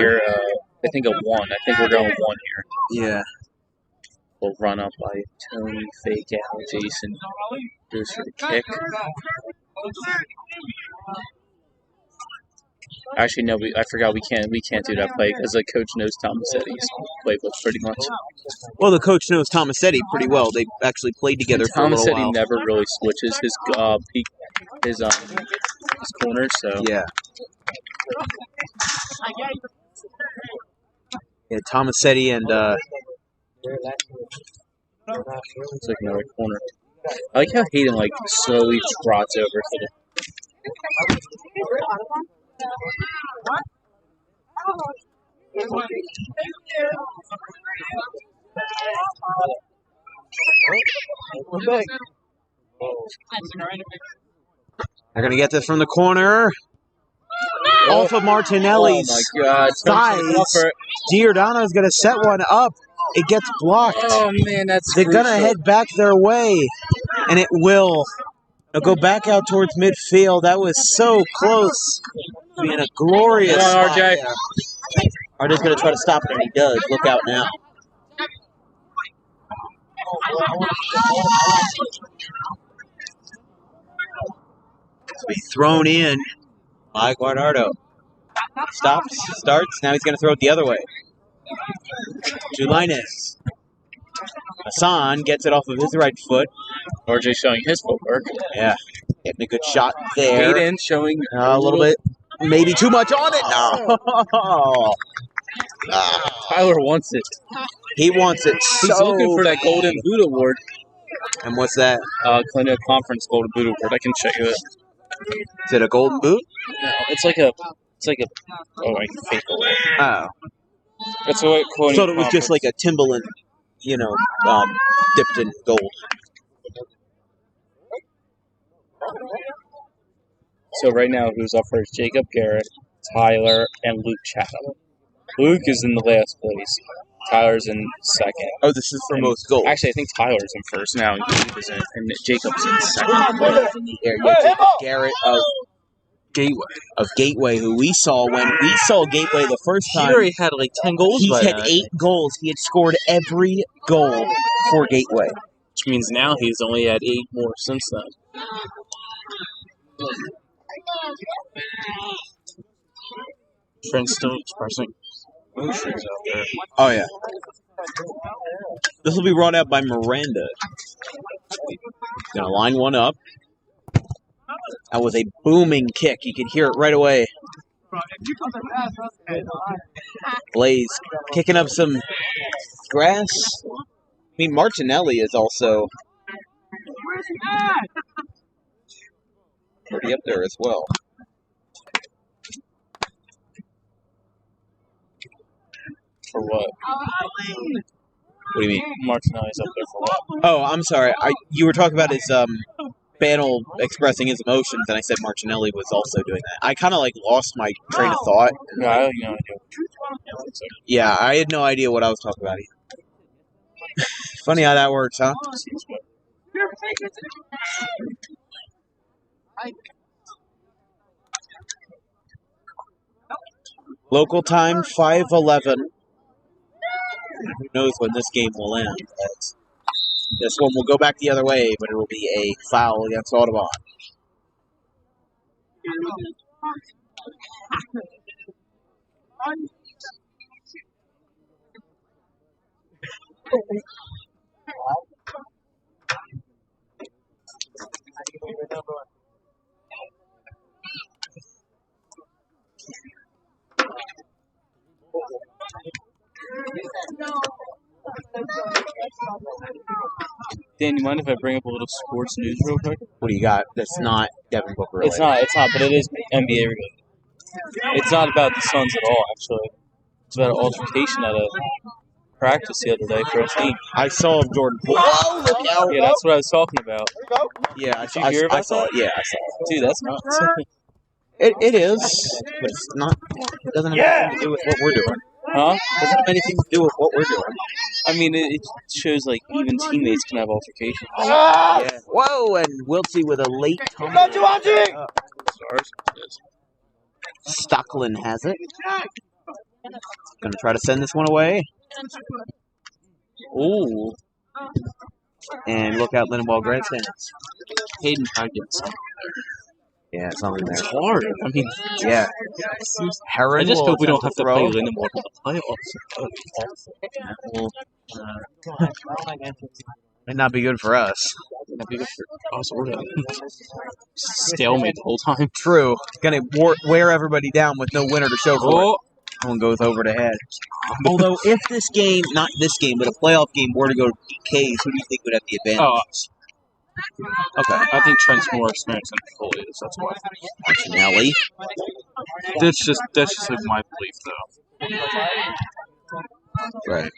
think a 1. I think we're going 1 here.
Yeah.
We'll run up by Tony, fake out, Jason goes for the kick. Actually, no, I forgot we can't do that play because the coach knows Tomasetti's playbook pretty much.
Well, the coach knows Tomasetti pretty well. They actually played together for a little while.
Tomasetti never really switches his corners, so
yeah. Yeah, Tomasetti and
it's like another corner. I like how Hayden slowly trots over for the.
They're gonna get this from the corner. Off of Martinelli's thighs. Giordano's gonna set one up. It gets blocked.
Oh man, that's.
They're gonna head back their way, and it will. They'll go back out towards midfield. That was so close. Being a glorious.
Come on, RJ.
RJ's gonna try to stop it, and he does. Look out now. To be thrown in by Guardado. Stops, starts. Now he's gonna throw it the other way. To Linus. Hassan gets it off of his right foot.
RJ showing his footwork.
Yeah. Getting a good shot there.
Hayden showing
a little bit. Maybe too much on it. No.
Tyler wants it.
He wants it.
He's looking for that Golden Boot Award.
And what's that?
Clinic Conference Golden Boot Award. I can check it.
Is it a golden boot?
No, it's like a fake award.
Oh.
That's what
I thought it was just like a Timberland, dipped in gold.
So right now, who's up first? Jacob Garrett, Tyler, and Luke Chatham. Luke is in the last place. Tyler's in second.
Oh, this is for most goals.
Actually, I think Tyler's in first now, and Luke is in, and Jacob's in second.
Jacob Garrett of Gateway, who we saw when we saw Gateway the first time.
He already had 10 goals.
He had 8 goals. He had scored every goal for Gateway.
Which means now he's only had 8 more since then. Friends still expressing emotions out there.
Oh, yeah. This will be brought out by Miranda. Gonna line one up. That was a booming kick. You could hear it right away. Blaze kicking up some grass. I mean, Martinelli is also pretty up there as well.
For what?
What do you mean?
Martinelli's up there for what?
Oh, I'm sorry. You were talking about his panel expressing his emotions, and I said Martinelli was also doing that. I kind of lost my train of thought.
Yeah, I don't know.
Yeah, I had no idea what I was talking about either. Funny how that works, huh? Local time 5:11. Who knows when this game will end? This one will go back the other way, but it will be a foul against Audubon.
Dan, you mind if I bring up a little sports news real quick?
What do you got that's not Devin Booker related?
It's not, but it is NBA related. It's not about the Suns at all, actually. It's about an altercation at a practice the other day for a team.
I saw Jordan Poole. Whoa, look out.
Yeah, that's what I was talking about.
Yeah,
Did you hear about
I saw
that?
it. Yeah, I saw it.
Dude, that's nuts.
It is, but it's not. It doesn't have anything to do with what we're doing.
Huh?
It doesn't have anything to do with what we're doing.
I mean, it shows, like, even teammates can have altercations.
Yeah. Whoa, and Wiltsey with a late tumble.
Stars.
Stocklin has it. Going to try to send this one away.
Ooh.
And look out, Lindenwold grandstands.
Hayden tried to get something.
Yeah, something there.
It's hard. I mean,
Yeah. Heron
I just
will
hope we don't
attempt
have to play
throw.
Lindenwold in the playoffs.
Might not be good for us.
That'd be good for us or them. Stalemate the whole time.
True. Going to wear everybody down with no winner to show for it. One goes over the head. Although, if this game, not this game, but a playoff game were to go to PKs, who do you think would have the advantage?
Oh, us.
Okay.
I think Trent's more experienced than Foley is. That's why.
Nelly.
That's just like my belief, though.
Right.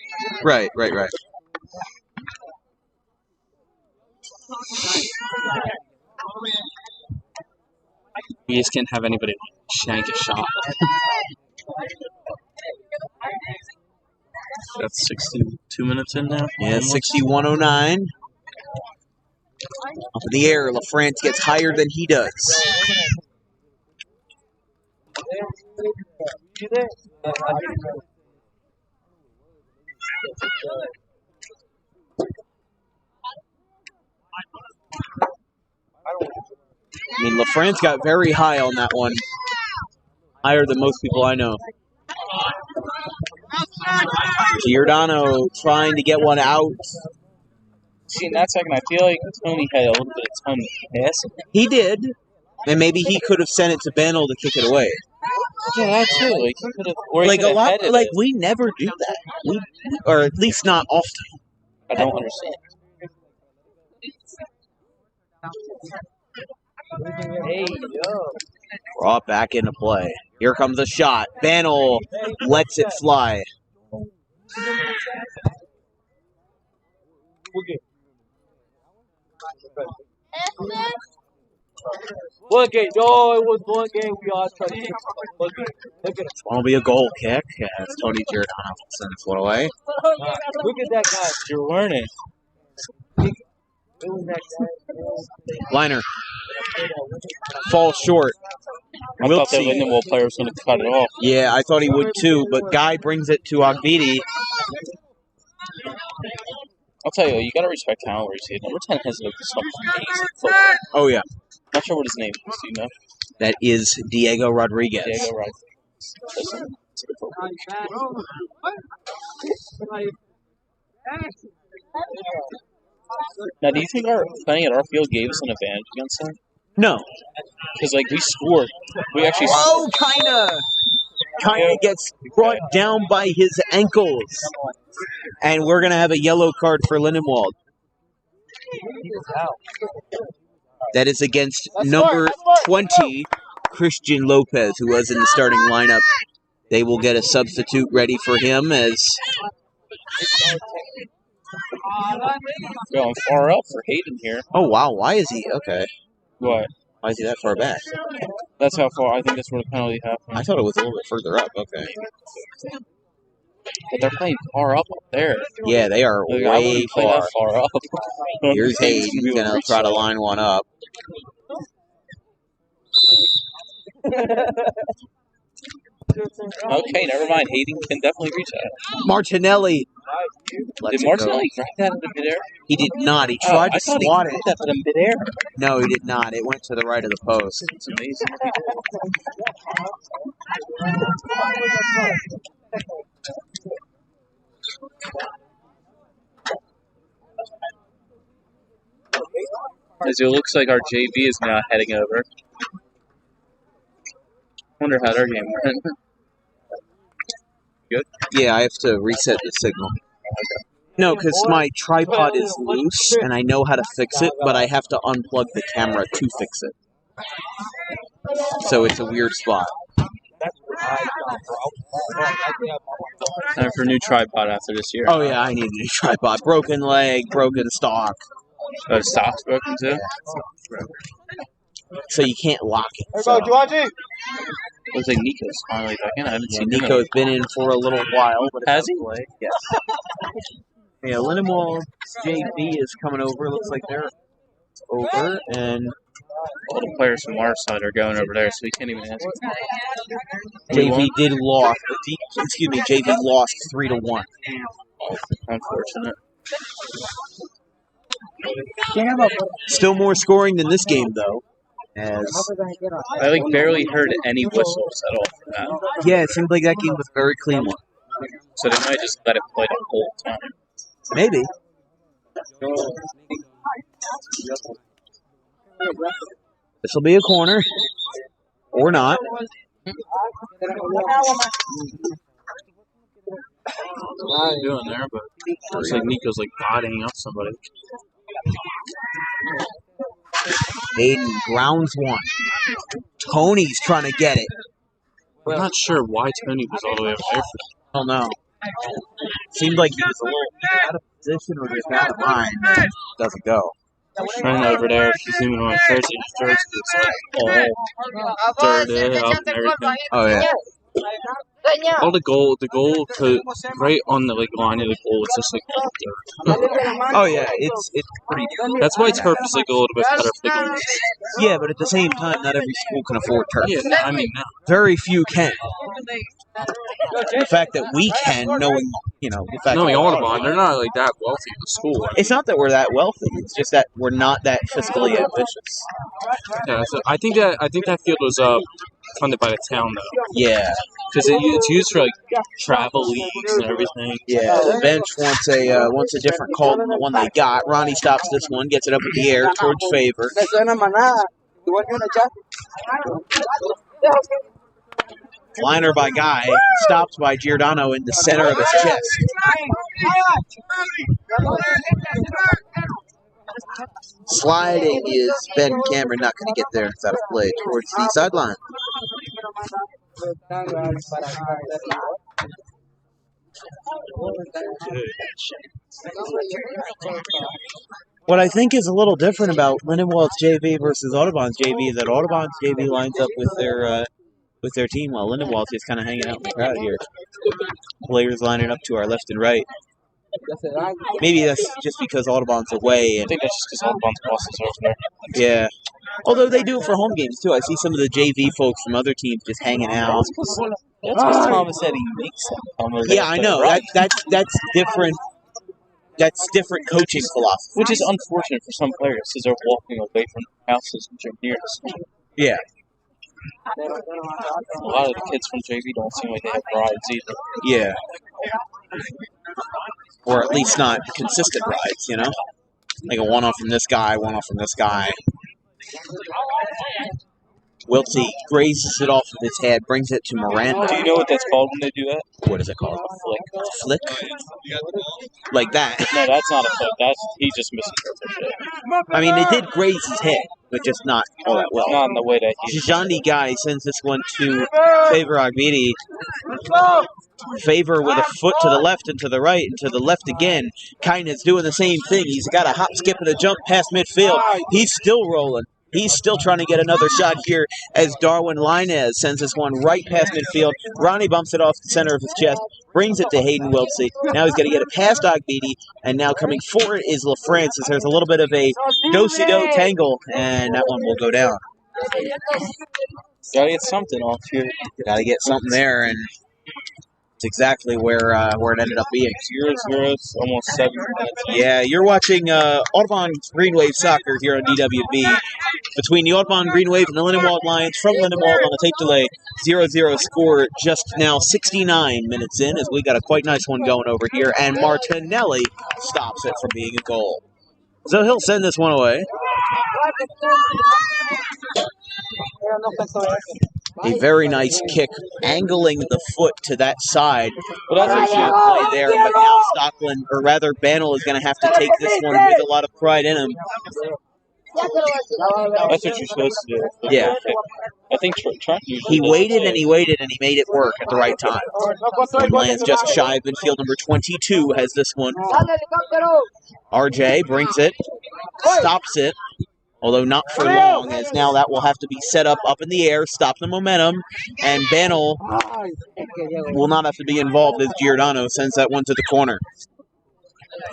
You just can't have anybody shank a shot. That's 62 minutes in now.
Yeah, 61:09. Up in the air, LaFrance gets higher than he does. I mean, LaFrance got very high on that one. Higher than most people I know. Giordano trying to get one out.
See, in that second, I feel like Tony had a little bit of time to pass it.
He did. And maybe he could have sent it to Bennell to kick it away.
Yeah, that too. Like, he could have, or he
Like
could
a
have
lot,
headed
like
it.
we never do that. Or at least not often.
I don't understand.
Hey, yo.
Brought back into play. Here comes a shot. Bennell lets it fly.
Look at yo, it was one game we all tried to look at it.
One will be a goal kick as Tony Giordano sends this one away.
Look at that guy.
You're learning.
It was that guy.
Liner falls short.
I thought that
Wiltsey.
Lindenwold player was going to cut it off.
Yeah, I thought he would too, but Guy brings it to Ogbeatty.
I'll tell you, you got to respect talent where you see it. Number 10 has looked some amazing football.
Oh, yeah.
Not sure what his name is. Do you know?
That is Diego Rodriguez.
Diego Rodriguez. Listen, it's a good football. Now, do you think our playing at our field gave us an advantage against them?
No.
Because, like, we scored. We actually
Whoa, kind of gets brought down by his ankles. And we're going to have a yellow card for Lindenwold. That is against number 20, Christian Lopez, who was in the starting lineup. They will get a substitute ready for him as...
going far up for Hayden here.
Oh, wow. Why is he... Okay.
What?
Why is he that far back?
That's how far. I think that's where the penalty happened.
I thought it was a little bit further up. Okay.
But they're playing far up there.
Yeah, they are
Like, I
way
wouldn't play that
far.
far up.
Here's Hayden. He's going to try to line one up.
Okay, never mind. Hayden can definitely reach that.
Martinelli.
Did Martinelli grab that in the midair?
He did not. He tried to swat it.
That in midair.
No, he did not. It went to the right of the post.
It's amazing. As it looks like our JV is now heading over. Wonder how their game went. Good?
Yeah, I have to reset the signal. No, because my tripod is loose, and I know how to fix it, but I have to unplug the camera to fix it. So it's a weird spot.
Time for a new tripod after this year.
Oh, yeah, I need a new tripod. Broken leg, broken stock.
Oh, stock's broken too?
So you can't lock it.
Hey,
So.
Looks like Nico's finally back in. I haven't
Yeah,
seen him.
Nico's been in for a little while. But
Has he?
Play. Yes. Yeah, Lindenwold JV is coming over. Looks like they're over. And
All the players from our side are going over there, so we can't even ask.
JV did lost. Excuse me, JV lost 3-1.
Unfortunate.
Still more scoring than this game, though. As
I barely heard any whistles at all for that.
yeah, it seemed like that game was a very clean one.
So they might just let it play the whole time.
Maybe. This will be a corner. Or not.
What are you doing there? But looks like Nico's bodying up somebody.
Hayden grounds one. Tony's trying to get it.
I'm not sure why Tony was all the way up there.
I don't know. Seemed like he was a little out of position or just out of mind. Doesn't go.
Trying over there, she's even on jersey. Jersey is all dirted up and everything.
Oh, yeah.
All the goal put right on the line of the goal. It's just dirt.
Oh, yeah. It's pretty.
That's why turf is a little bit better for the goals.
Yeah, but at the same time, not every school can afford turf.
Yeah, I mean, no.
Very few can. The fact that we can, knowing, the fact
Knowing
that
Audubon, they're not that wealthy in the school.
it's not that we're that wealthy. It's just that we're not that fiscally ambitious.
Yeah, so I think that field was funded by the town though.
Yeah.
Because it's used for travel leagues and everything.
Yeah, the bench wants a different call than the one they got. Ronnie stops this one, gets it up in the air towards Favor. Liner by Guy, stopped by Giordano in the center of his chest. Sliding is Ben Cameron, not going to get there. It's out of play towards the sideline. What I think is a little different about Lindenwold's JV versus Audubon's JV is that Audubon's JV lines up with their team while Lindenwold's just kind of hanging out in the crowd here. Players lining up to our left and right. Maybe that's just because Audubon's away.
I
And
think that's just because Audubon's bosses are over there.
yeah. Although they do it for home games too. I see some of the JV folks from other teams just hanging out.
That's because Thomas said he makes them.
Yeah, I know. That's different. That's different coaching philosophy.
Which is unfortunate for some players because they're walking away from houses and near the school.
Yeah.
A lot of the kids from JV don't seem like they have rides either.
Yeah. Or at least not consistent rides, Like a one-off from this guy, one-off from this guy. Wiltsey grazes it off of his head, brings it to Morant.
Do you know what that's called when they do that?
What is it called?
A
Flick? Like that.
No, that's not a flick. He just misinterpreted it.
I mean, it did graze his head, but just not all that well.
Not in the way that he...
Jandi Guy sends this one to Favor Agbidi. Favor with a foot to the left and to the right and to the left again. Kindness doing the same thing. He's got a hop, skip, and a jump past midfield. He's still rolling. He's still trying to get another shot here as Darwin Linez sends this one right past midfield. Ronnie bumps it off the center of his chest, brings it to Hayden Wiltsey. Now he's going to get it past Ogbeatty, and now coming forward is LaFrancis. There's a little bit of a do-si-do tangle, and that one will go down.
Gotta get something off here.
Gotta get something there, and it's exactly where it ended up being.
0-0, it's almost 7 minutes.
Yeah, you're watching Audubon Green Wave Soccer here on DWB. Between the Audubon Green Wave and the Lindenwold Lions from Lindenwold on a tape delay. 0-0 score just now 69 minutes in as we got a quite nice one going over here. And Martinelli stops it from being a goal. So he'll send this one away. A very nice kick, angling the foot to that side. Well, that's what you play there, but now Stockland, or rather Banel, is going to have to take this one with a lot of pride in him.
That's what you're supposed to do.
Yeah.
I think Trent usually
He waited and he waited and he made it work at the right time. And lands just shy of midfield. Number 22 has this one. RJ brings it, stops it. Although not for long, as now that will have to be set up in the air, stop the momentum, and Banel will not have to be involved as Giordano sends that one to the corner.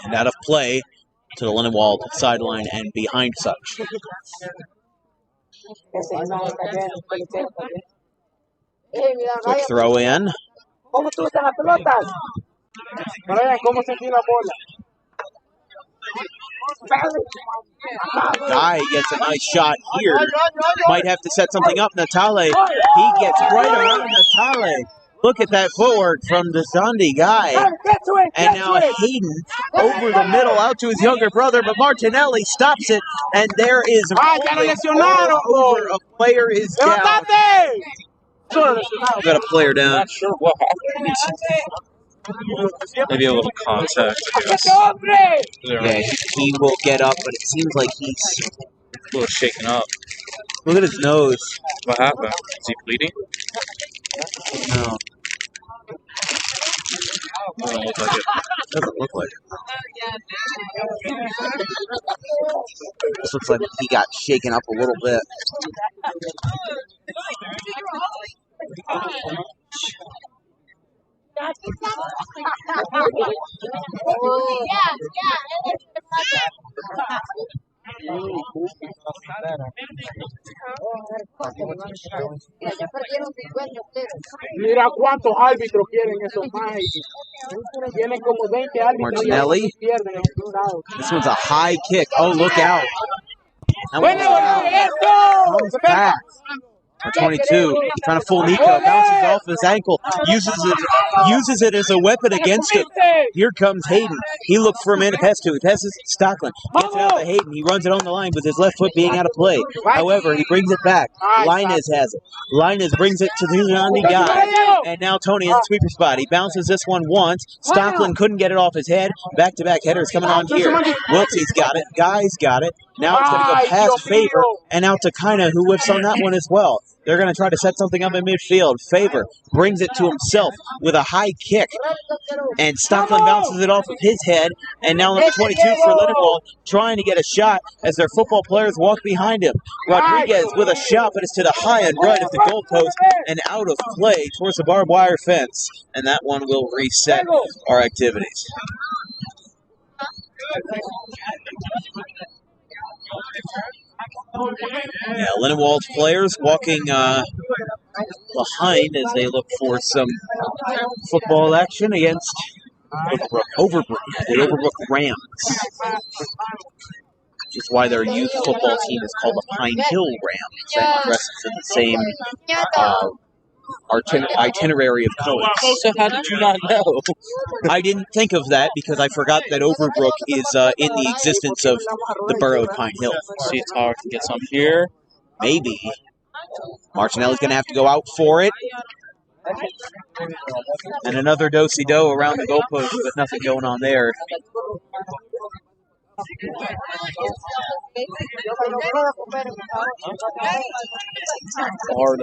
And out of play to the Lindenwold sideline and behind such. Quick throw in. Guy gets a nice shot here. Might have to set something up. Natale, he gets right around Natale. Look at that footwork from the Zandi guy. And now Hayden over the middle out to his younger brother, but Martinelli stops it, and there is over. A player is down. Got a player down.
Not sure what happened. Maybe a little contact, I guess.
Yeah, he will get up, but it seems like he's
a little shaken up.
Look at his nose.
What happened? Is he bleeding?
No.
Doesn't look like it.
Doesn't look like it. This looks like he got shaken up a little bit.
Mira cuántos árbitros quieren esos mágicos. Tienen como 20 árbitros.
Martinelli. This one's a high kick. Oh, look out. Comes back. 22, trying to fool Nico, bounces off his ankle, uses it as a weapon against him. Here comes Hayden. He looks for a man to pass to. He passes to Stockland. Gets it out to Hayden. He runs it on the line with his left foot being out of play. However, he brings it back. Linez has it. Linez brings it to the Zandi guy. And now Tony in the sweeper spot. He bounces this one once. Stockland couldn't get it off his head. Back-to-back headers coming on here. Wiltsey's got it. Guy's got it. Now it's going to go past Favor and out to Kaina, who whiffs on that one as well. They're going to try to set something up in midfield. Favor brings it to himself with a high kick. And Stockland bounces it off of his head. And now number 22 for Lindenwold trying to get a shot as their football players walk behind him. Rodriguez with a shot, but it's to the high and right of the goalpost and out of play towards the barbed wire fence. And that one will reset our activities. Yeah, Lindenwold's players walking behind as they look for some football action against Overbrook, the Overbrook Rams. Which is why their youth football team is called the Pine Hill Rams and dresses in the same itinerary of colors.
So how did you not know?
I didn't think of that because I forgot that Overbrook is in the existence of the borough of Pine Hill.
See if Tower can get some here.
Maybe. Martinelli's going to have to go out for it. And another do-si-do around the goalpost, but nothing going on there.
Hard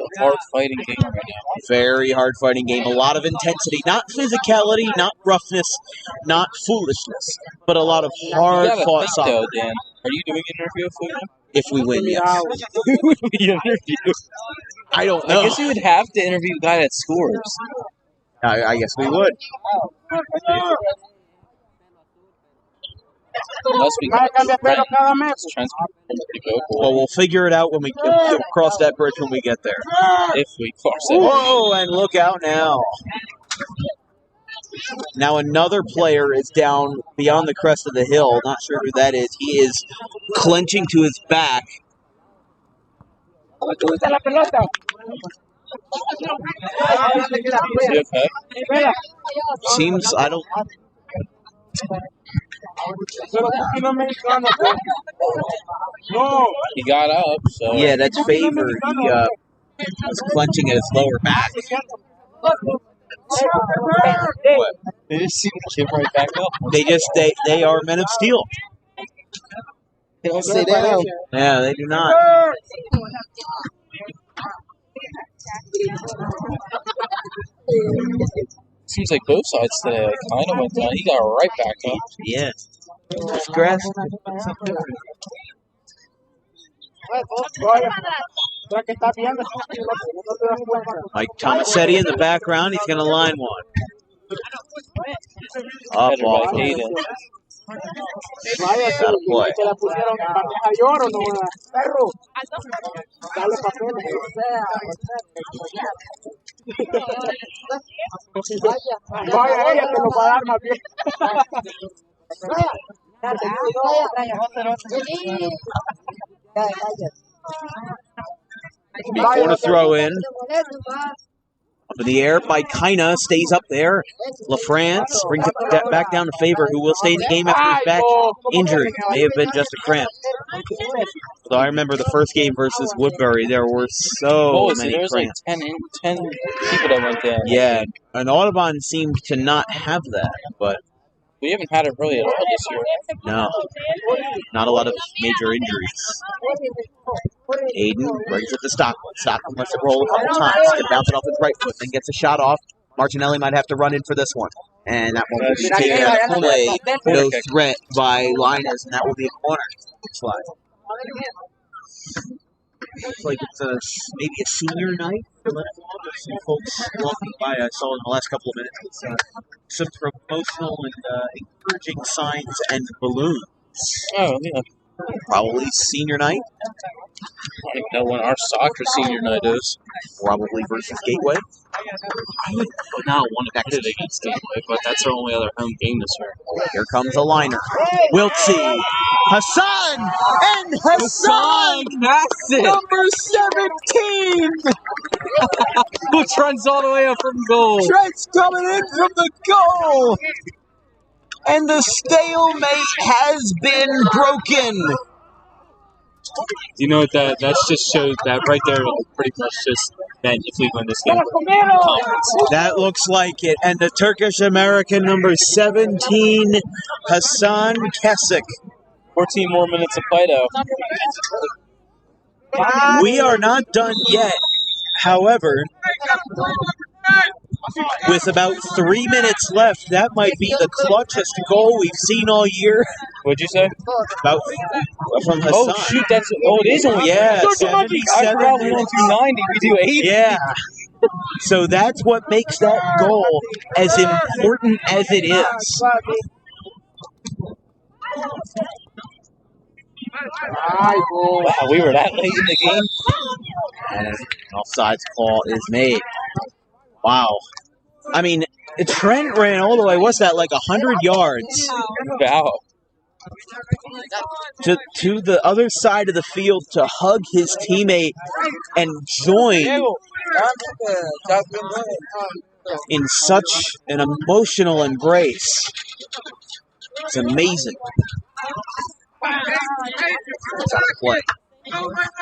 fighting game right now.
Very hard fighting game. A lot of intensity. Not physicality, not roughness, not foolishness, but a lot of hard-fought soccer.
Dan. Are you doing an interview for him?
If we win, yes.
We interview.
I don't
I
know.
guess you would have to interview the guy that scores.
I guess we would.
Unless we got Trent. Trent's pretty vocal.
Well, we'll figure it out when we cross that bridge when we get there.
If we cross it.
Whoa, and look out now. Now another player is down beyond the crest of the hill. Not sure who that is. He is clenching to his back.
Is he okay?
Seems, I don't...
He got up, so...
Yeah, that's favor. He was clenching at his lower back. What?
They just seem to chip right back up.
They are men of steel.
They don't stay down.
Yeah, they do not.
Seems like both sides today kind of went down. He got right back up.
Yeah. It's grass. Mike Tomasetti in the background. He's going to line one. Up
Better
off.
by Hayden.
Got a play. Before to throw in. Up in the air by Kina, stays up there. LaFrance brings it back down to Favor, who will stay in the game after his back injury. May have been just a cramp. Although I remember the first game versus Woodbury, there were so many
there was
cramps.
like 10 people that went down.
Yeah, and Audubon seemed to not have that, but
We haven't had it really at all this year.
no, not a lot of major injuries. Aiden brings it to Stockland. Stockland lets it roll a couple times. Can bounce it off his right foot, then gets a shot off. Martinelli might have to run in for this one. And that one will be taken out of play. No threat by Liners, and that will be a corner slide. Looks like it's maybe a senior night for Lindenwold. There's some folks walking by I saw in the last couple of minutes with some promotional and encouraging signs and balloons.
Oh, yeah.
Probably senior night.
I don't know when our soccer senior night is.
Probably versus Gateway.
I would not want to pit it against Gateway, but that's our only other home game this year.
Here comes a liner. Wiltsey. Hassan! And Hassan!
That's it!
Number 17!
Who trends all the way up from goal?
Trent's coming in from the goal! And the stalemate has been broken.
You know what that just shows that right there pretty much just that if we win this game, conference.
That looks like it. And the Turkish-American number 17, Hassan Kesik.
14 more minutes of play though.
We are not done yet. However, with about 3 minutes left, that might be the clutchest goal we've seen all year.
What'd you say?
About from Hassan.
Oh shoot, it is only
Yeah,
70, I forgot we went through 90, we do 80.
Yeah. So that's what makes that goal as important as it is.
Wow, we were that late in the game.
And an offsides call is made. Wow. I mean, Trent ran all the way, what's that, like 100 yards?
Wow.
To the other side of the field to hug his teammate and join in such an emotional embrace. It's amazing. It's out of play.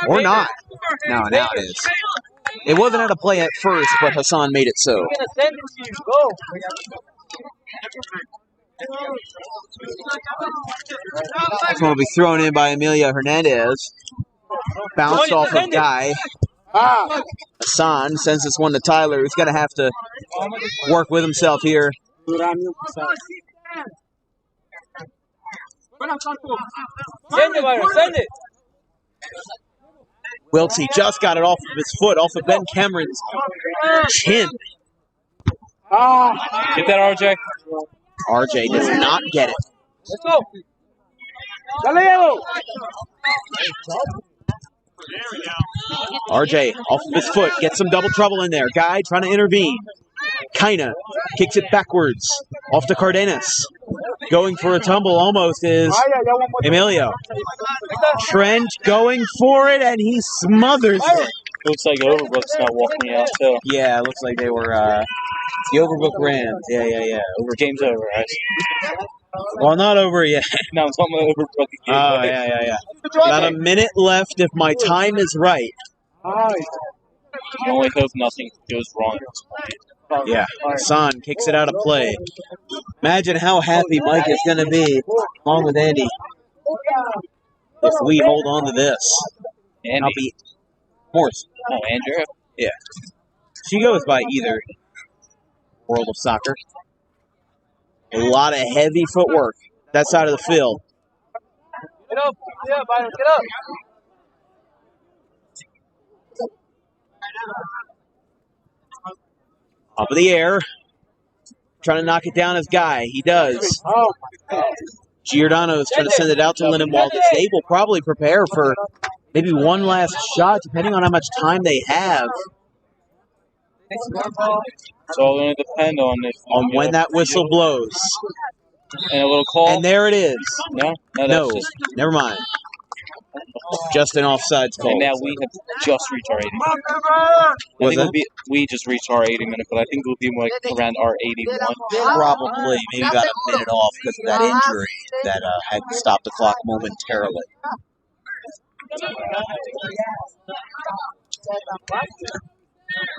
Or not. No, now it is. It wasn't out of play at first, but Hassan made it so. This one will be thrown in by Emilia Hernandez. Bounced off of Guy. Hassan sends this one to Tyler, who's going to have to work with himself here.
Send it, Byron, send it.
Wiltsey just got it off of his foot, off of Ben Cameron's chin.
Get that, RJ.
RJ does not get it.
Let's go. Dale,
RJ off of his foot, gets some double trouble in there. Guy trying to intervene. Kinda kicks it backwards, off to Cardenas. Going for a tumble almost is Emilio. Trent going for it, and he smothers it.
Looks like Overbrook's not walking out, too.
Yeah, it looks like they were the Overbrook Rams. Yeah.
Game's over, right?
Well, not over yet.
No, I'm talking about Overbrook again.
Oh, yeah. About a minute left if my time is right.
You only hope nothing goes wrong at this point.
Yeah, Hassan kicks it out of play. Imagine how happy Mike is going to be, along with Andy, if we hold on to this.
Andy.
I'll be Morse.
Oh, Andrew?
Yeah. She goes by either World of Soccer. A lot of heavy footwork that side of the field.
get up. Yeah, Byron, get up.
Up in the air. Trying to knock it down his guy. He does.
Oh,
Giordano's trying to send it out to Lindenwold. They will probably prepare for maybe one last shot, depending on how much time they have.
It's all going to depend on
When that whistle blows.
And a little call.
And there it is.
No,
No, never mind. Just an offsides call.
And now we have just reached our 80 minute.
Was it?
We just reached our 80 minute, but I think we'll be like around our 81.
Probably. Maybe got a minute off because of that injury that had to stop the clock momentarily.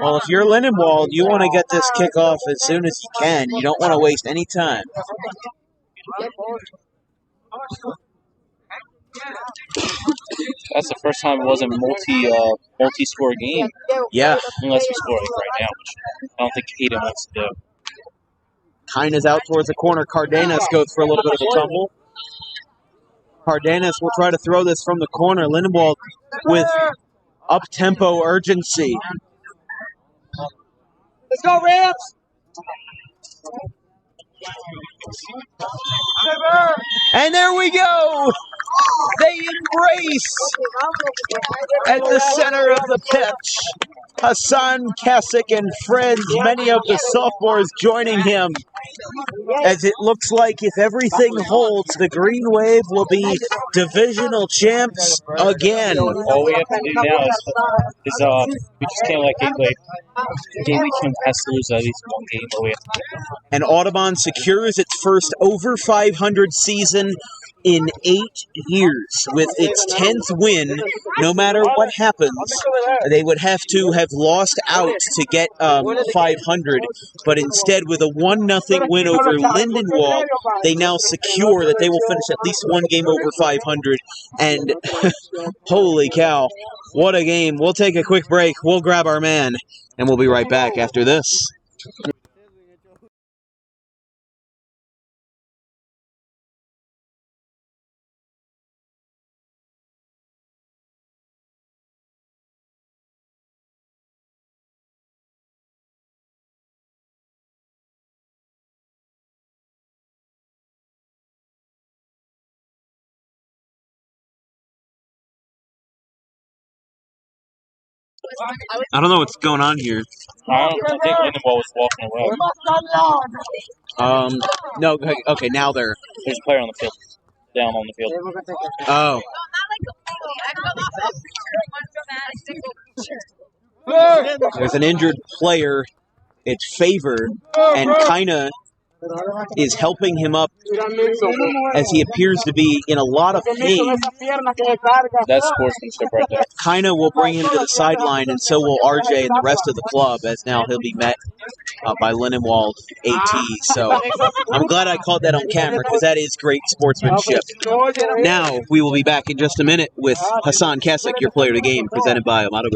Well, if you're Lindenwold, you want to get this kickoff as soon as you can. You don't want to waste any time.
That's the first time it wasn't multi-score game.
Yeah.
Unless we score like right now, which I don't think Hayden wants to do.
Kina's out towards the corner. Cardenas goes for a little bit of a tumble. Cardenas will try to throw this from the corner. Lindenwold with up-tempo urgency.
let's go, Rams.
And there we go! They embrace at the center of the pitch. Hassan Kasich and friends, many of the sophomores joining him. As it looks like if everything holds, the Green Wave will be divisional champs again.
All we have to do now is we just can't let Gateway Camp has to lose at least one game. All we have to do.
And Audubon secures its first over 500 season in 8 years. With its 10th win, no matter what happens, they would have to have lost out to get 500, but instead with a 1-0 win over Lindenwold, they now secure that they will finish at least one game over 500, and holy cow, what a game. We'll take a quick break, we'll grab our man, and we'll be right back after this. I don't know what's going on here.
I think Lindenwold was walking away.
No, okay, now there's
a player on the field. Down on the field.
Oh. There's an injured player. It's Favor, and Kina is helping him up as he appears to be in a lot of pain.
That's sportsmanship right there.
Kina will bring him to the sideline, and so will RJ and the rest of the club, as now he'll be met by Lindenwold AT. So I'm glad I caught that on camera, because that is great sportsmanship. Now we will be back in just a minute with Hassan Kasich, your player of the game, presented by Amato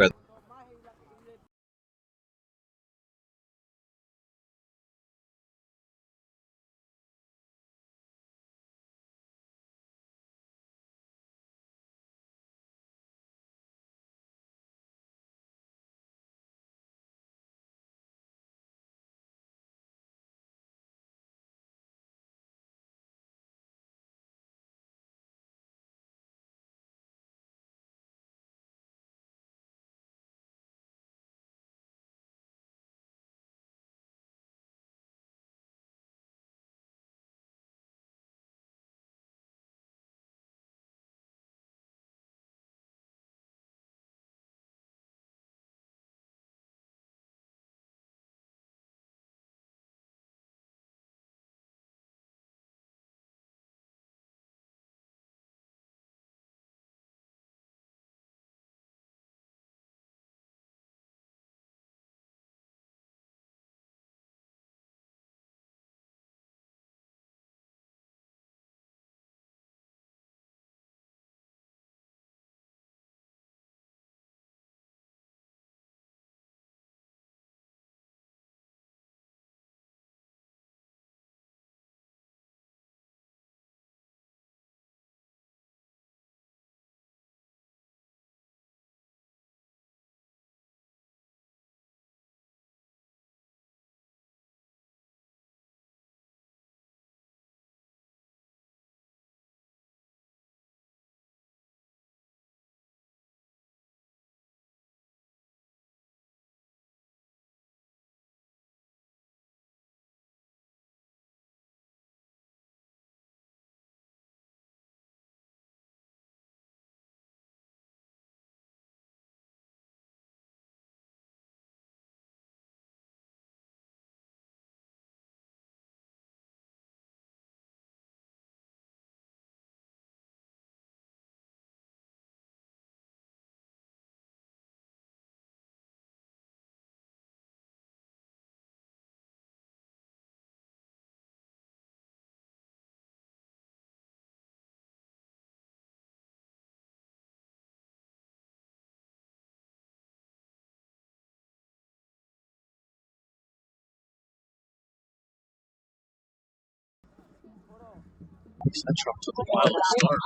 Central took a wild start.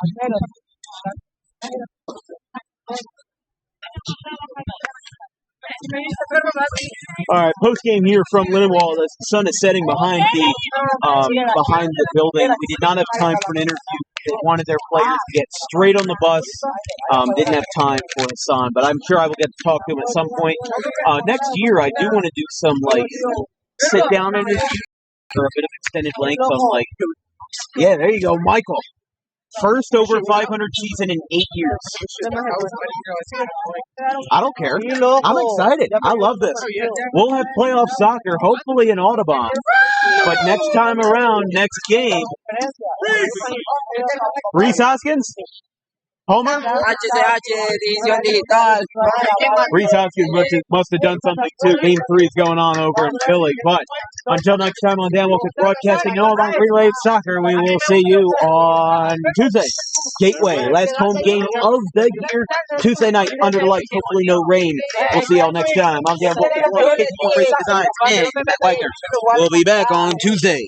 All right, post game here from Lindenwold as the sun is setting behind the building. We did not have time for an interview. They wanted their players to get straight on the bus. Didn't have time for Hassan, but I'm sure I will get to talk to him at some point. Next year, I do want to do some sit down interviews for a bit of extended length on yeah, there you go, Michael. First over 500 season in 8 years. I don't care. I'm excited. I love this. We'll have playoff soccer, hopefully in Audubon. But next time around, next game, Reese Hoskins? Homer?
Edición digital.
Reese Hoskins must have done something too. Game 3 is going on over in Philly. But until next time on Dan Wilkins Broadcasting and Audubon Relay Soccer, we will see you on Tuesday. Gateway, last home game of the year. Tuesday night, under the lights, hopefully no rain. We'll see y'all next time. I'm Dan Wilkins, Racing Designs, and Matt Wagner. We'll be back on Tuesday.